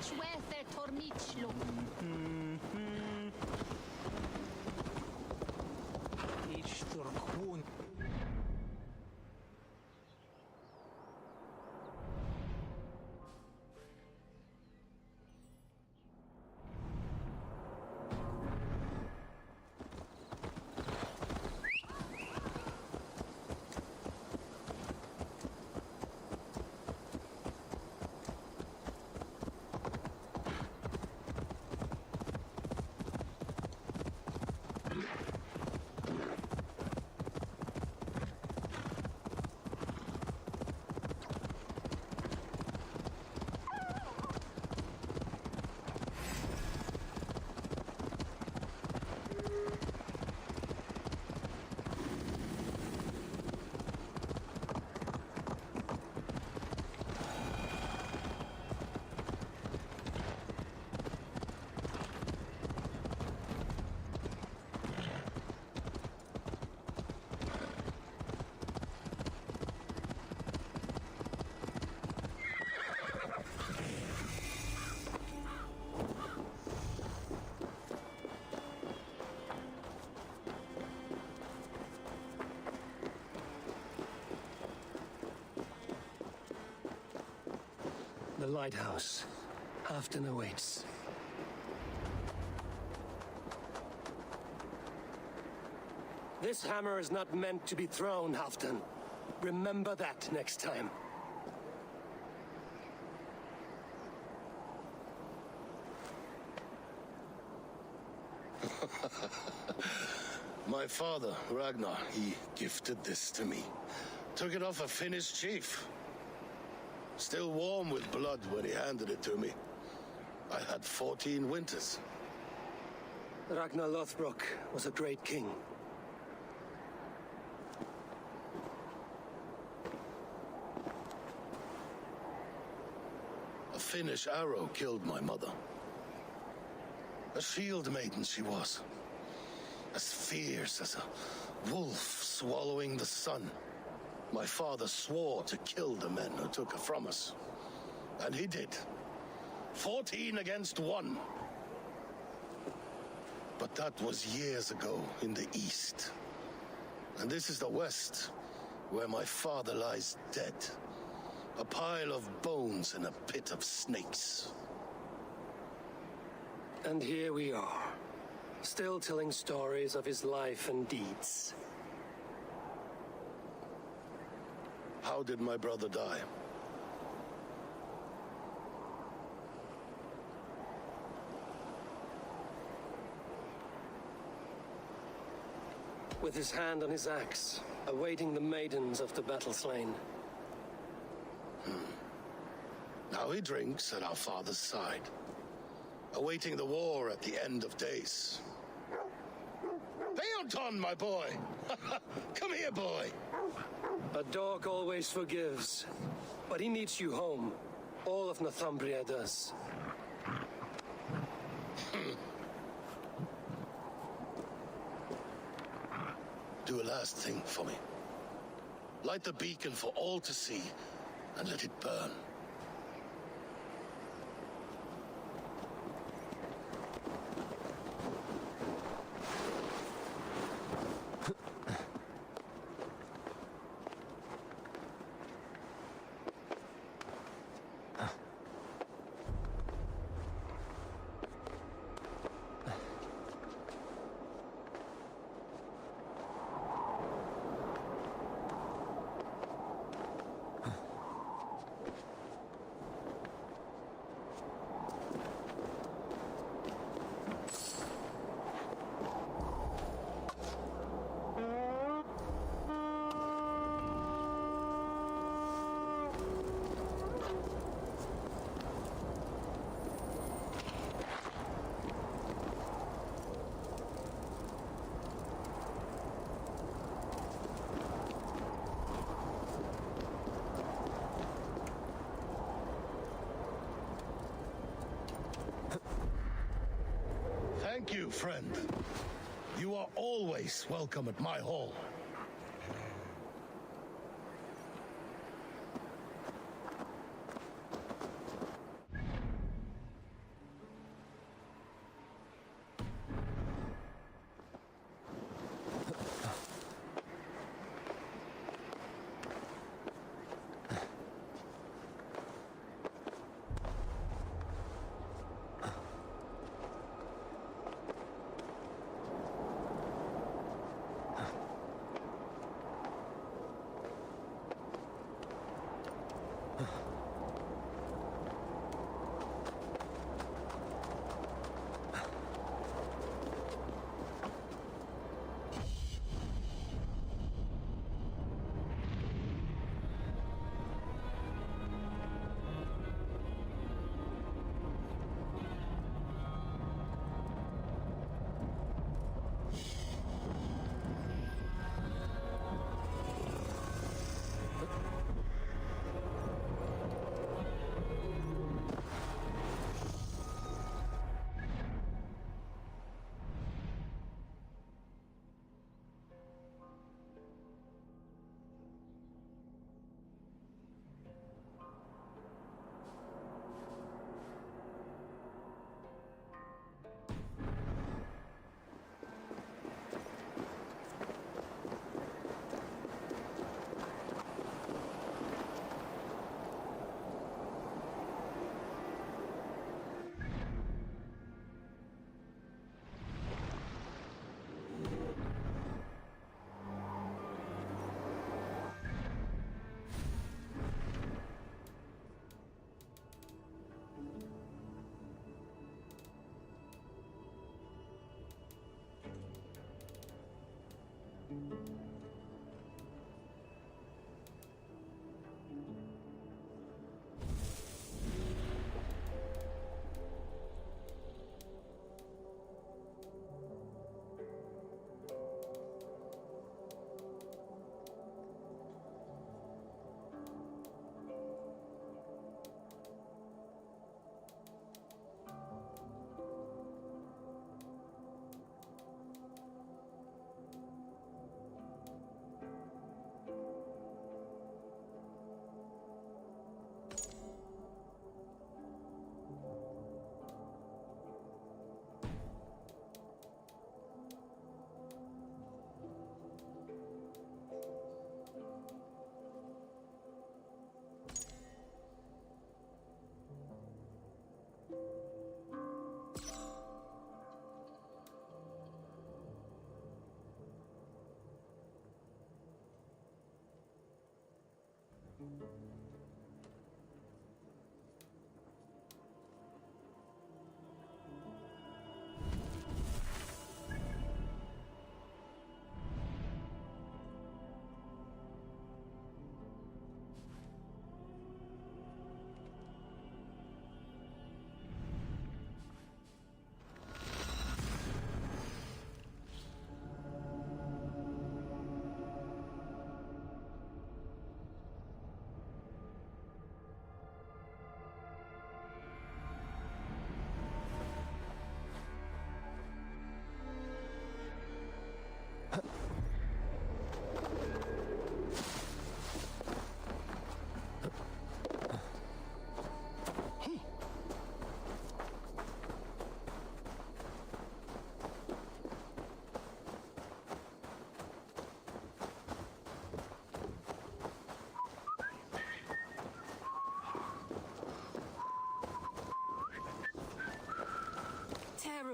The lighthouse. Halfton awaits. This hammer is not meant to be thrown, Halfton. Remember that next time. My father, Ragnar, he gifted this to me. Took it off a Finnish chief. Still warm with blood when he handed it to me. I had 14 winters. Ragnar Lothbrok was a great king. A Finnish arrow killed my mother. A shield maiden she was. As fierce as a wolf swallowing the sun. My father swore to kill the men who took her from us. And he did. 14 against 1. But that was years ago in the east. And this is the west, where my father lies dead. A pile of bones in a pit of snakes. And here we are, still telling stories of his life and deeds. How did my brother die? With his hand on his axe, awaiting the maidens of the battle slain. Now he drinks at our father's side, awaiting the war at the end of days. Beonton, my boy! Come here, boy! A dog always forgives, but he needs you home. All of Northumbria does. Do a last thing for me. Light the beacon for all to see, and let it burn. Thank you, friend. You are always welcome at my hall.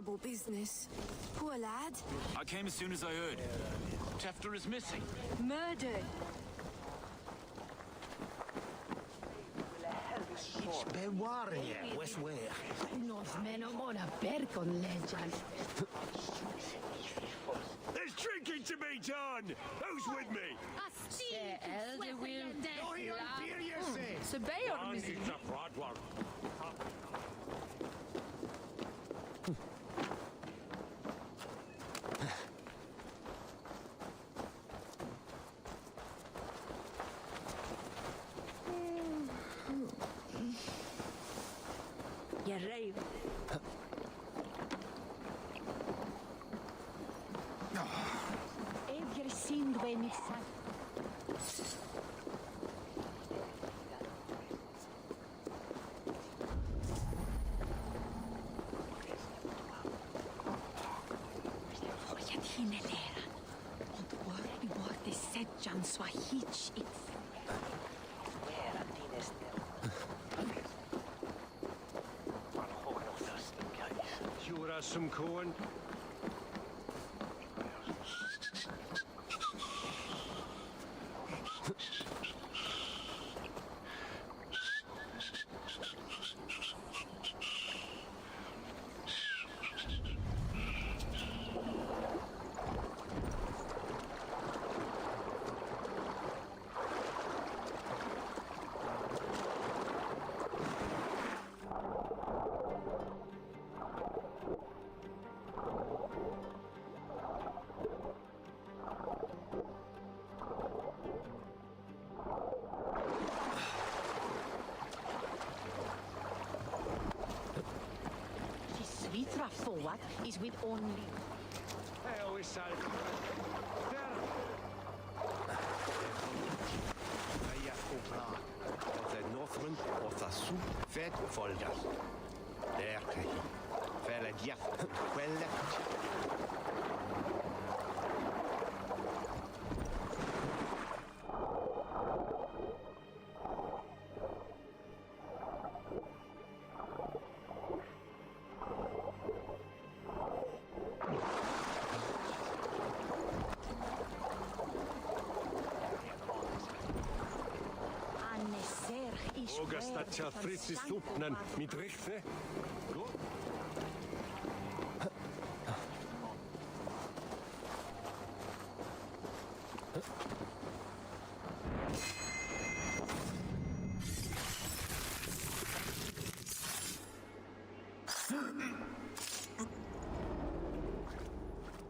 terrible business. Poor lad. I came as soon as I heard. Tefter is missing. Murdered. Bewaria, Westware. Nos menomona percon legend. There's drinking to be done! Who's with me? Se elde will Furiously. Se beor muziek. You're right. Ever seen when it's Sure has some corn. Svitra forward is with only. I always said. Of the Northman of the soup fed folder. There, Fella Jeff, well left. August dat je frisse soepnen met richten. Goed.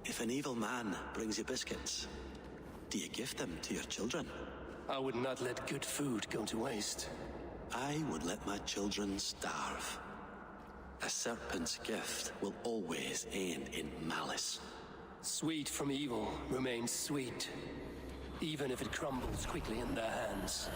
If an evil man brings you biscuits, do you give them to your children? I would not let good food go to waste. I would let my children starve. A serpent's gift will always end in malice. Sweet from evil remains sweet, even if it crumbles quickly in their hands.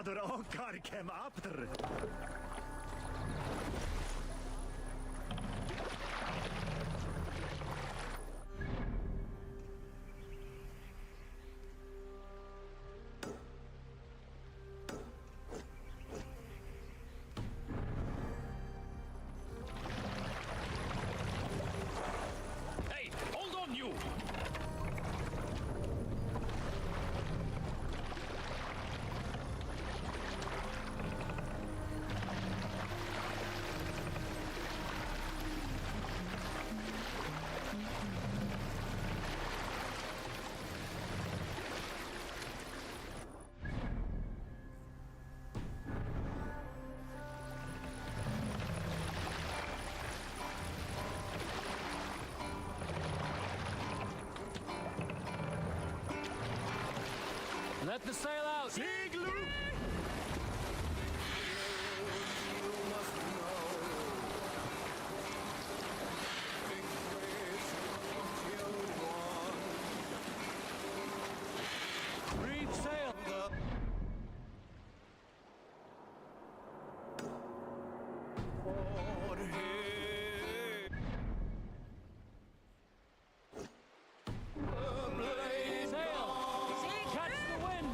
Father Okkar kem after. Hey, hold on, you! Let the sail out! Reef sail! Catch the wind!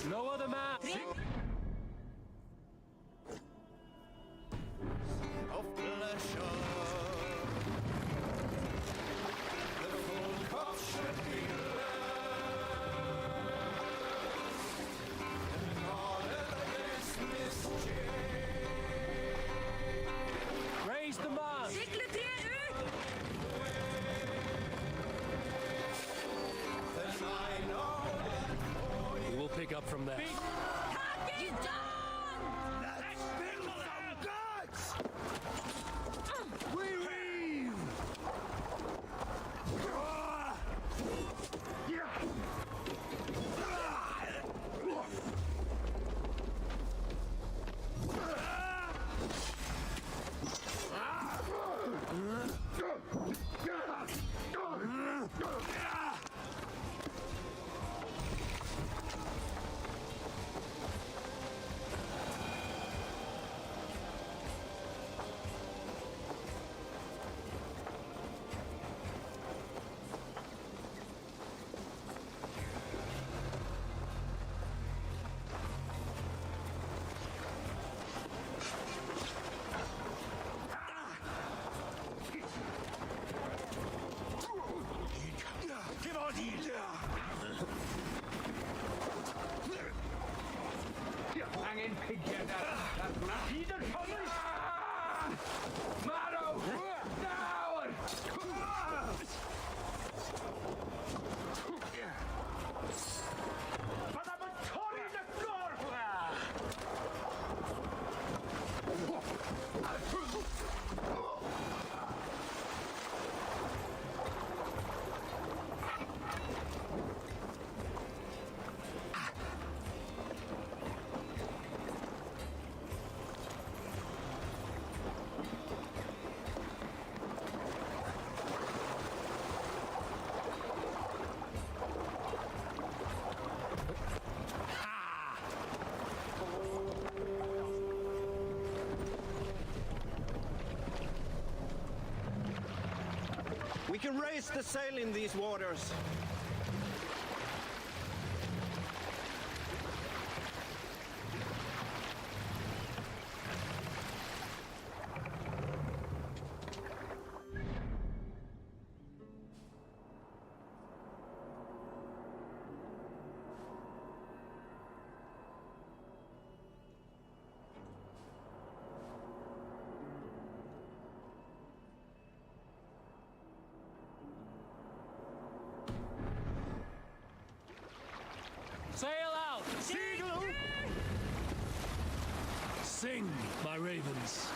No other map! Of pleasure. The full cup should be Raise the mast! We will pick up from there. You done! Let's build some guts! We leave! We can raise the sail in these waters. Sail out! Seagull! Sing, my ravens.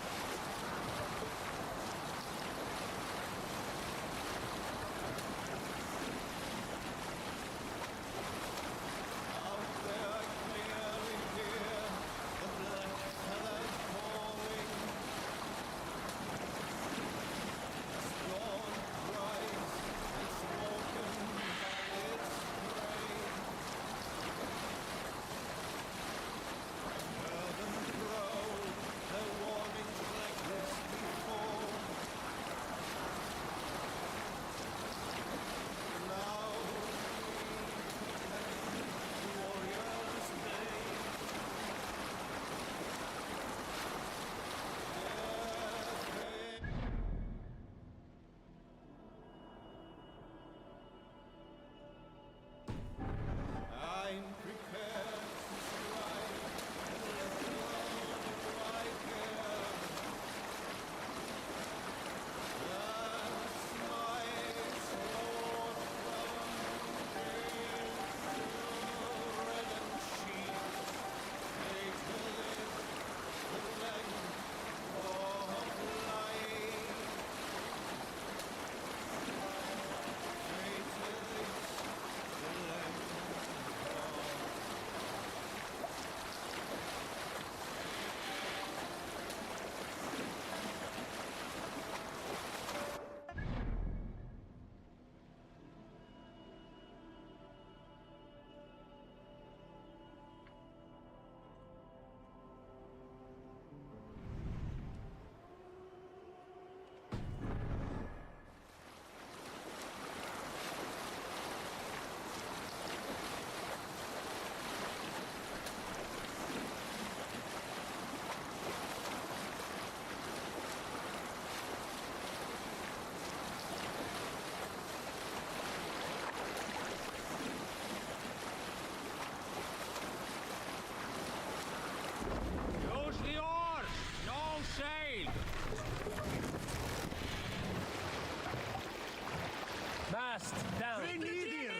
Mast down. Bring needed!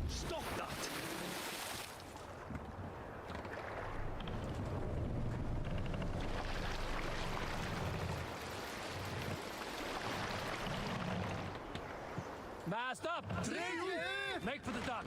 Stop that! Mast up! Make for the dock.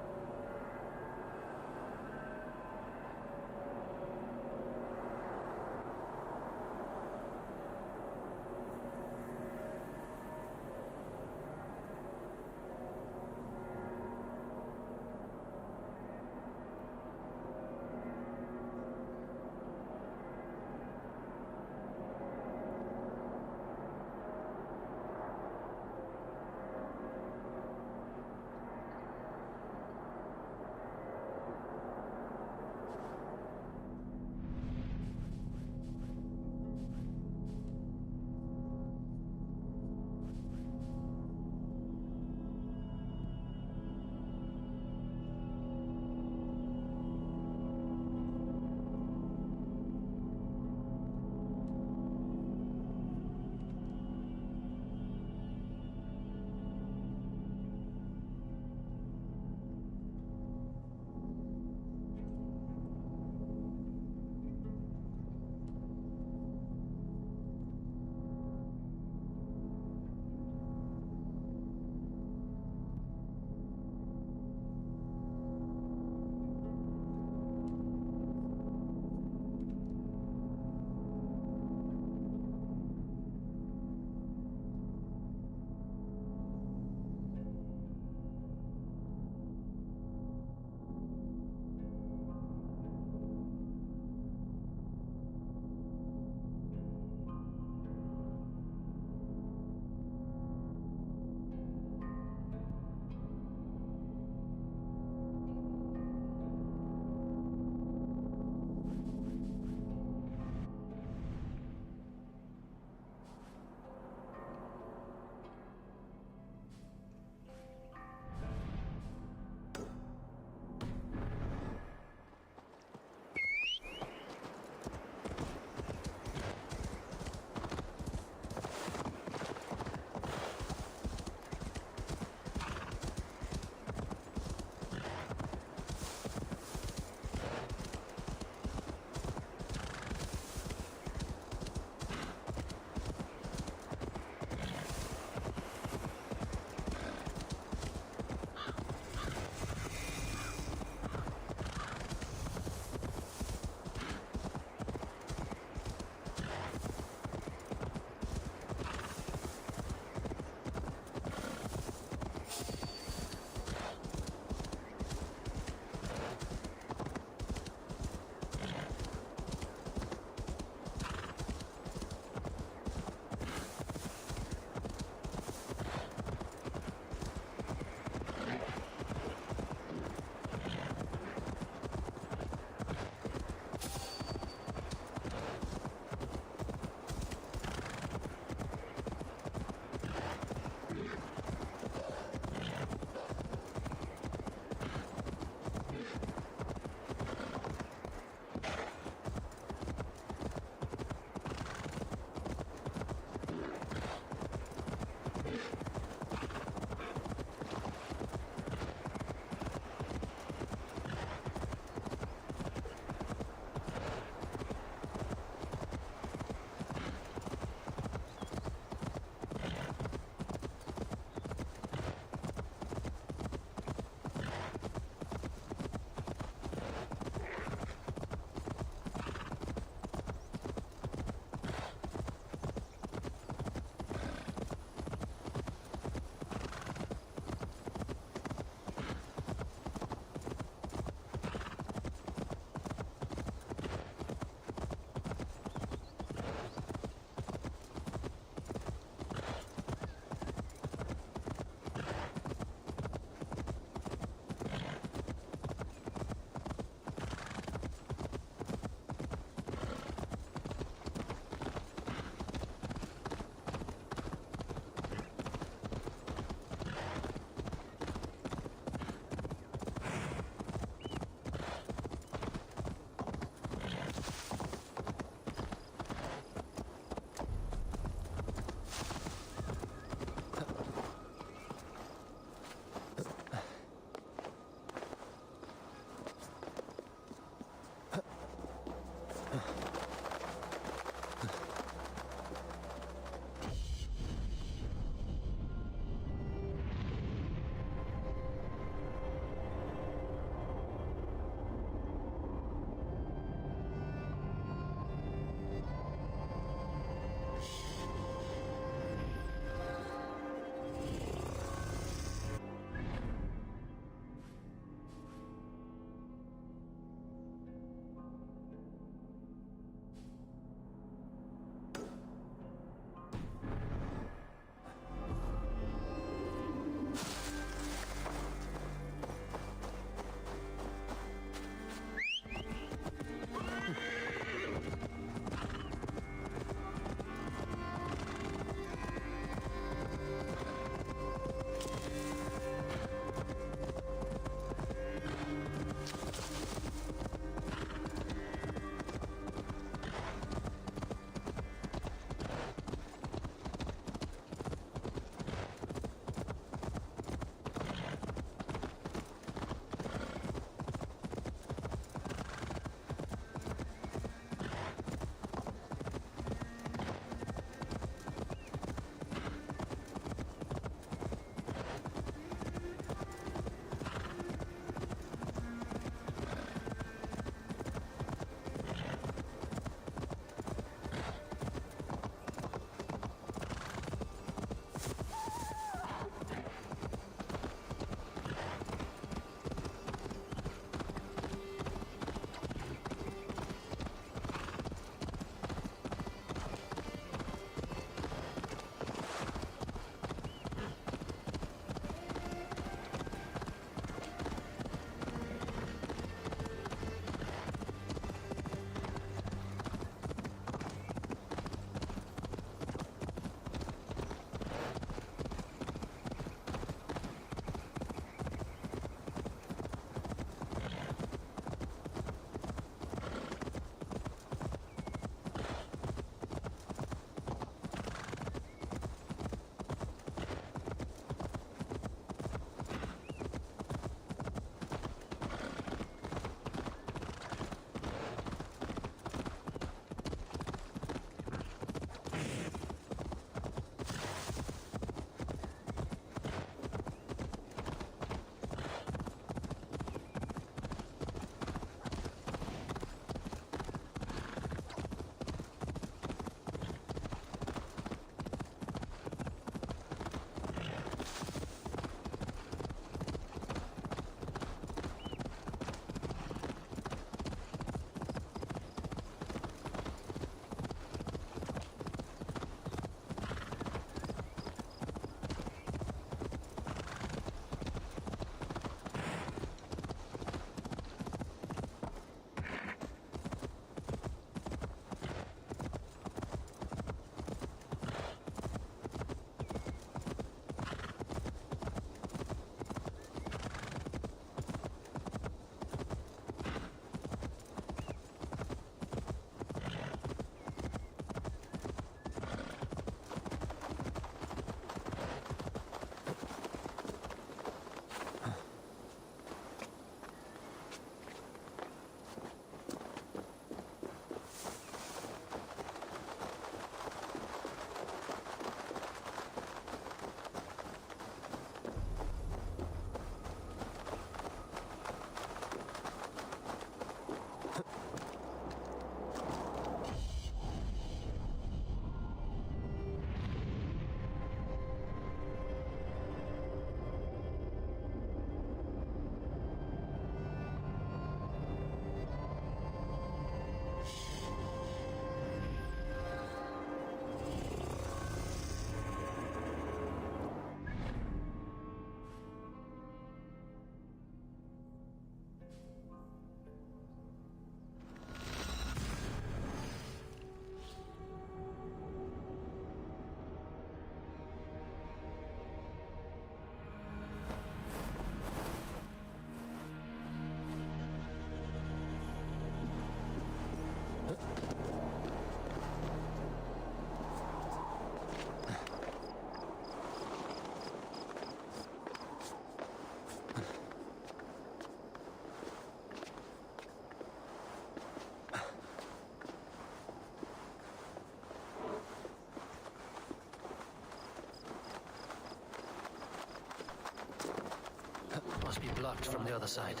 blocked from the other side.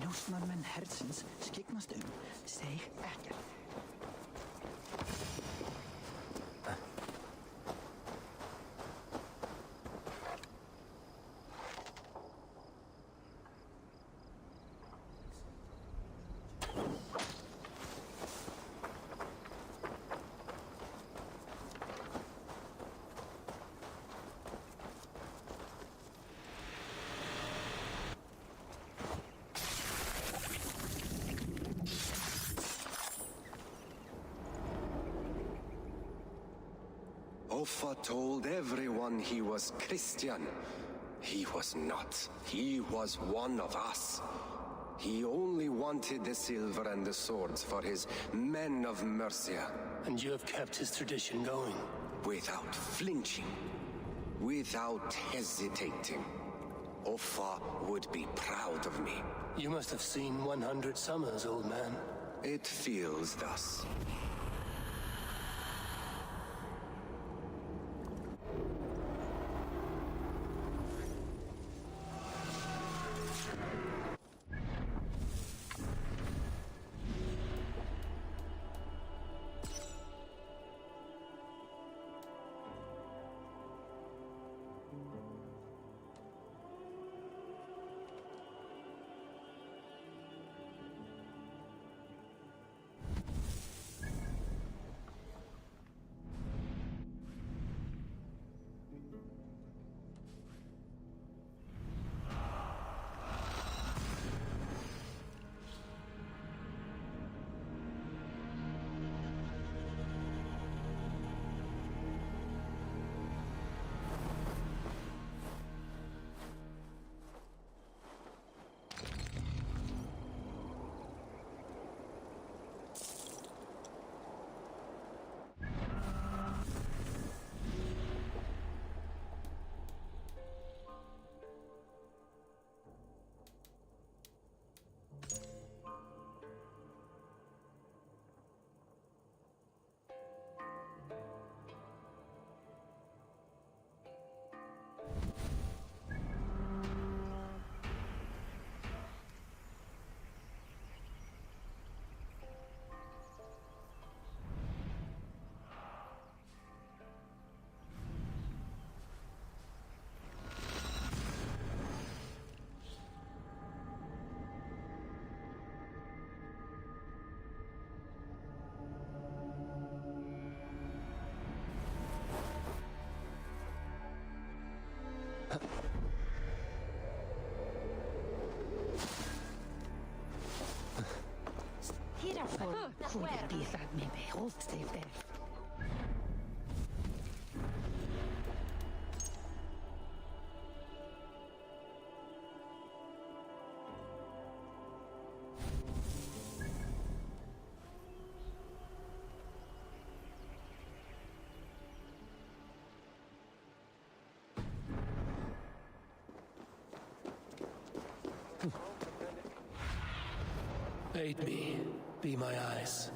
Njósnarmenn hersins skyggnast seg ekkert. Offa told everyone he was Christian. He was not. He was one of us. He only wanted the silver and the swords for his men of Mercia. And you have kept his tradition going? Without flinching. Without hesitating. Offa would be proud of me. You must have seen 100 summers, old man. It feels thus. Hierafter could be that maybe hold safe there. Aid me. Be my eyes.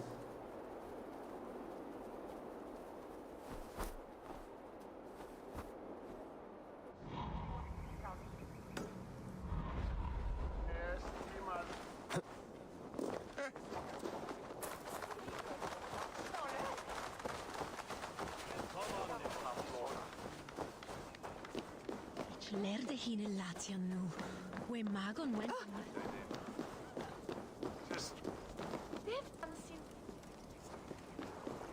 Lerde hine latian nu. We magon wen.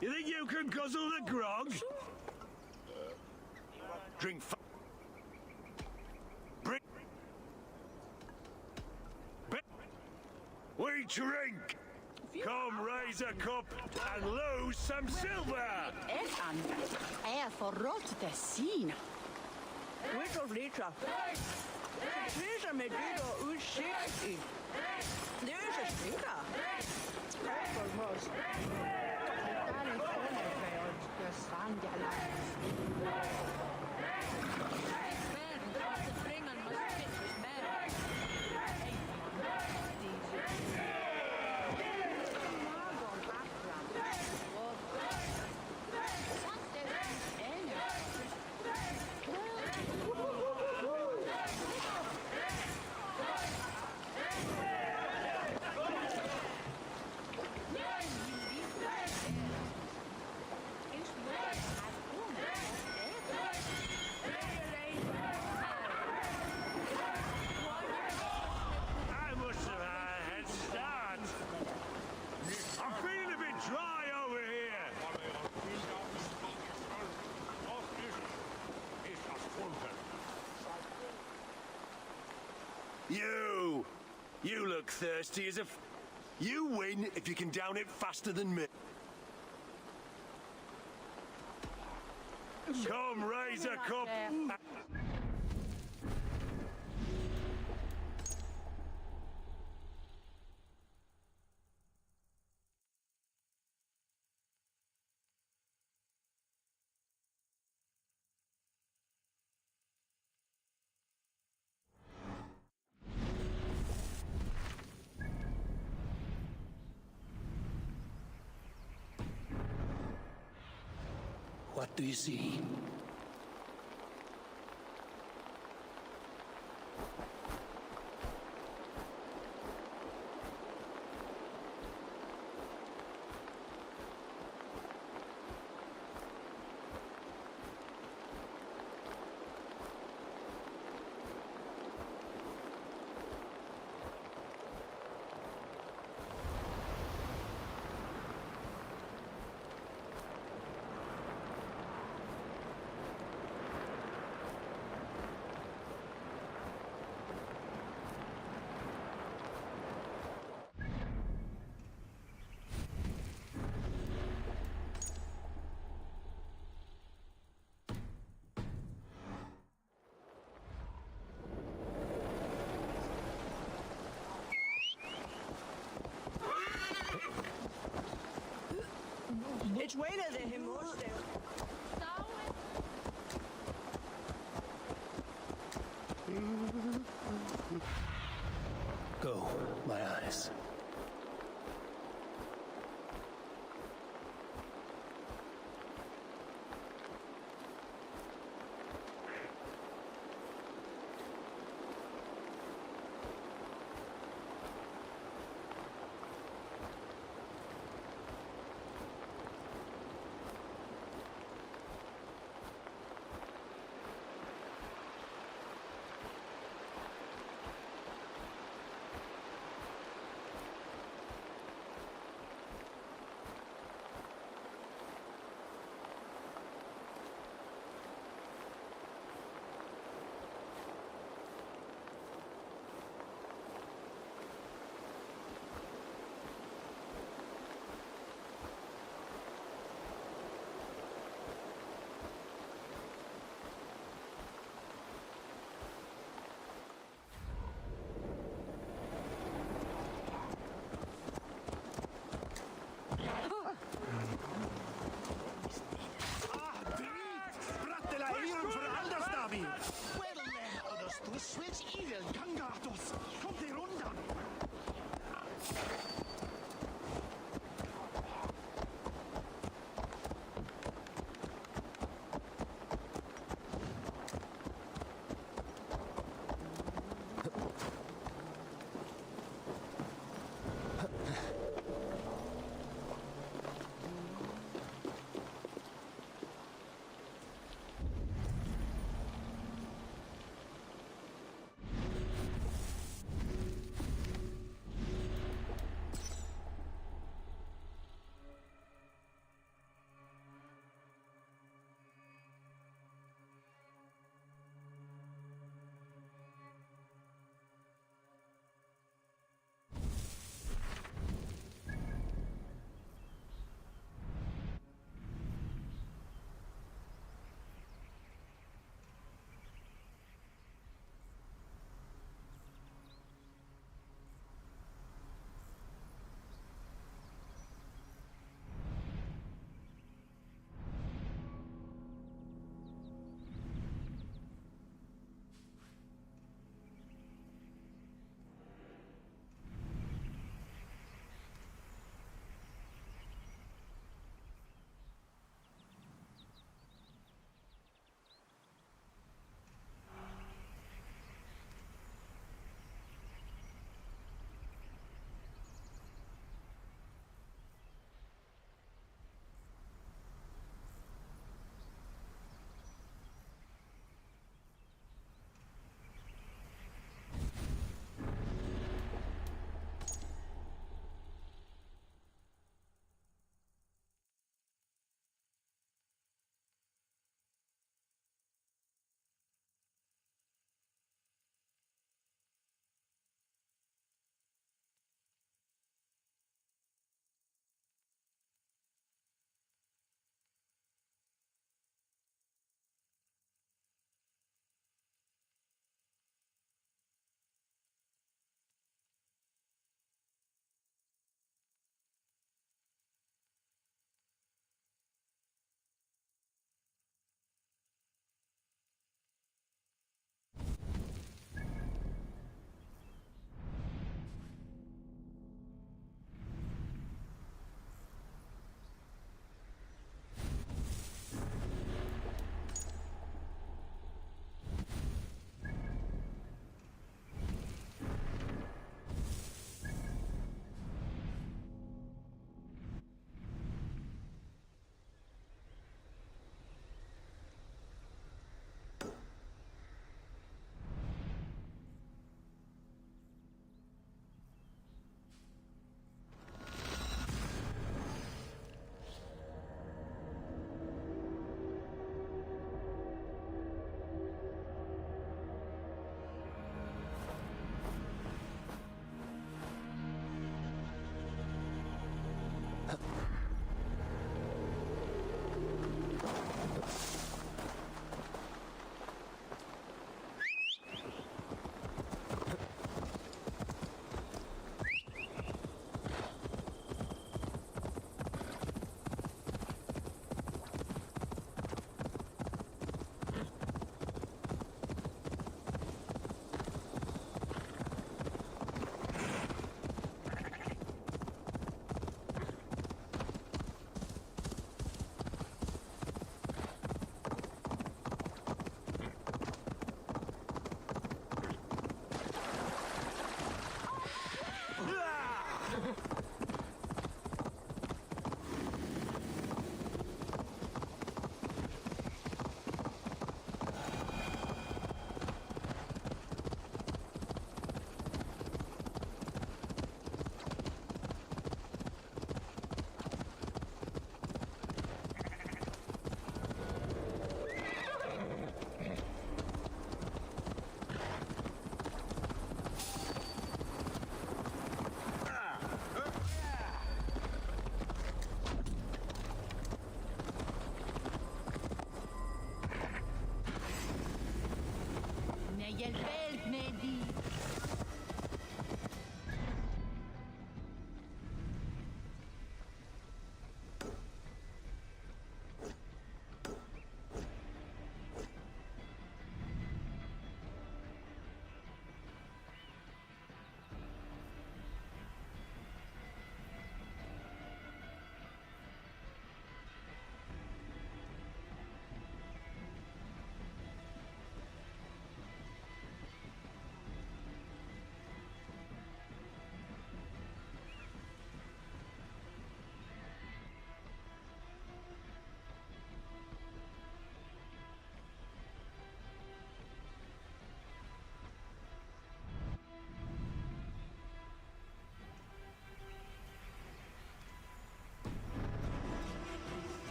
You think you can guzzle the grog? Drink we drink! Come raise a cup and lose some silver! Forrot de sina. Whittle liter. Liter med dyr udsigt i. Det er så stikker. For os. Der er en fornærkere, der strand jeg lager. You look thirsty as a You win if you can down it faster than me. Come, raise a cup. What do you see? It's way to the him more still. Go, my eyes. Ihr fehlt mir die.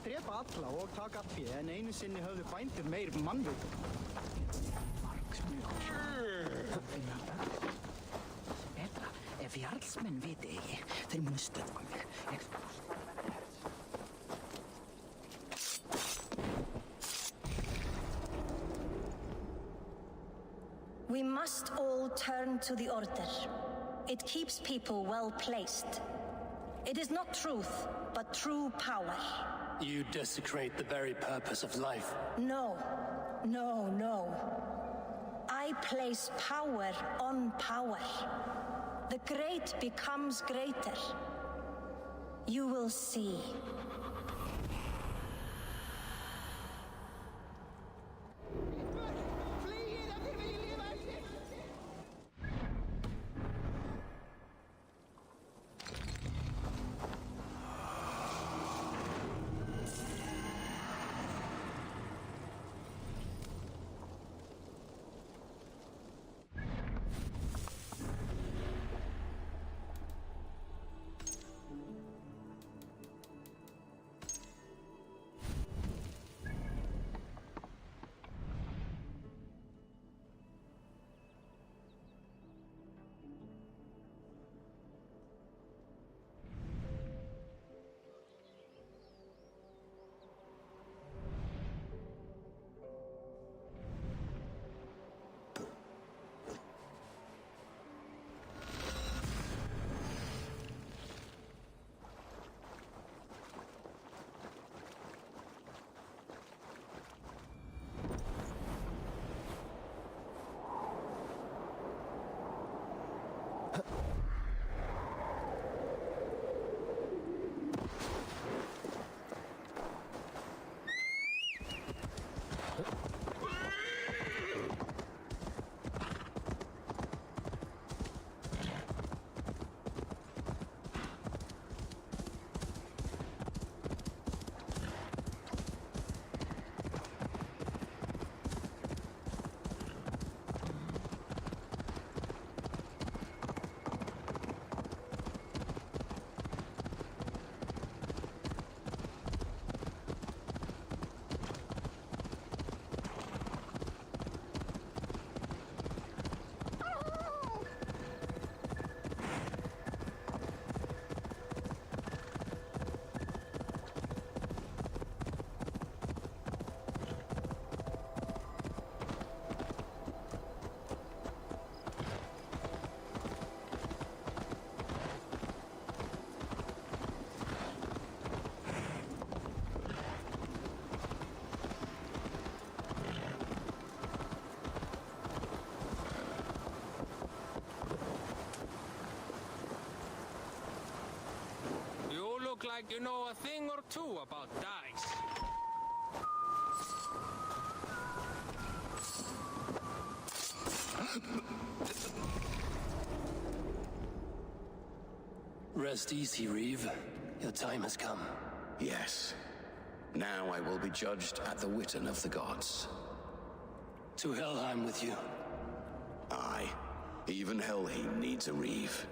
drepa alla og taka allt fé, en einu sinni höfðu bændur meir mannvita. Betra ef jarlsmenn viti ekki, þeir munu stöðva mig. We must all turn to the Order. It keeps people well placed. It is not truth, but true power. You desecrate the very purpose of life. No, no, no. I place power on power. The great becomes greater. You will see. Look like you know a thing or two about dice. Rest easy, Reeve. Your time has come. Yes. Now I will be judged at the Witten of the gods. To Helheim with you. Aye. Even Helheim needs a Reeve.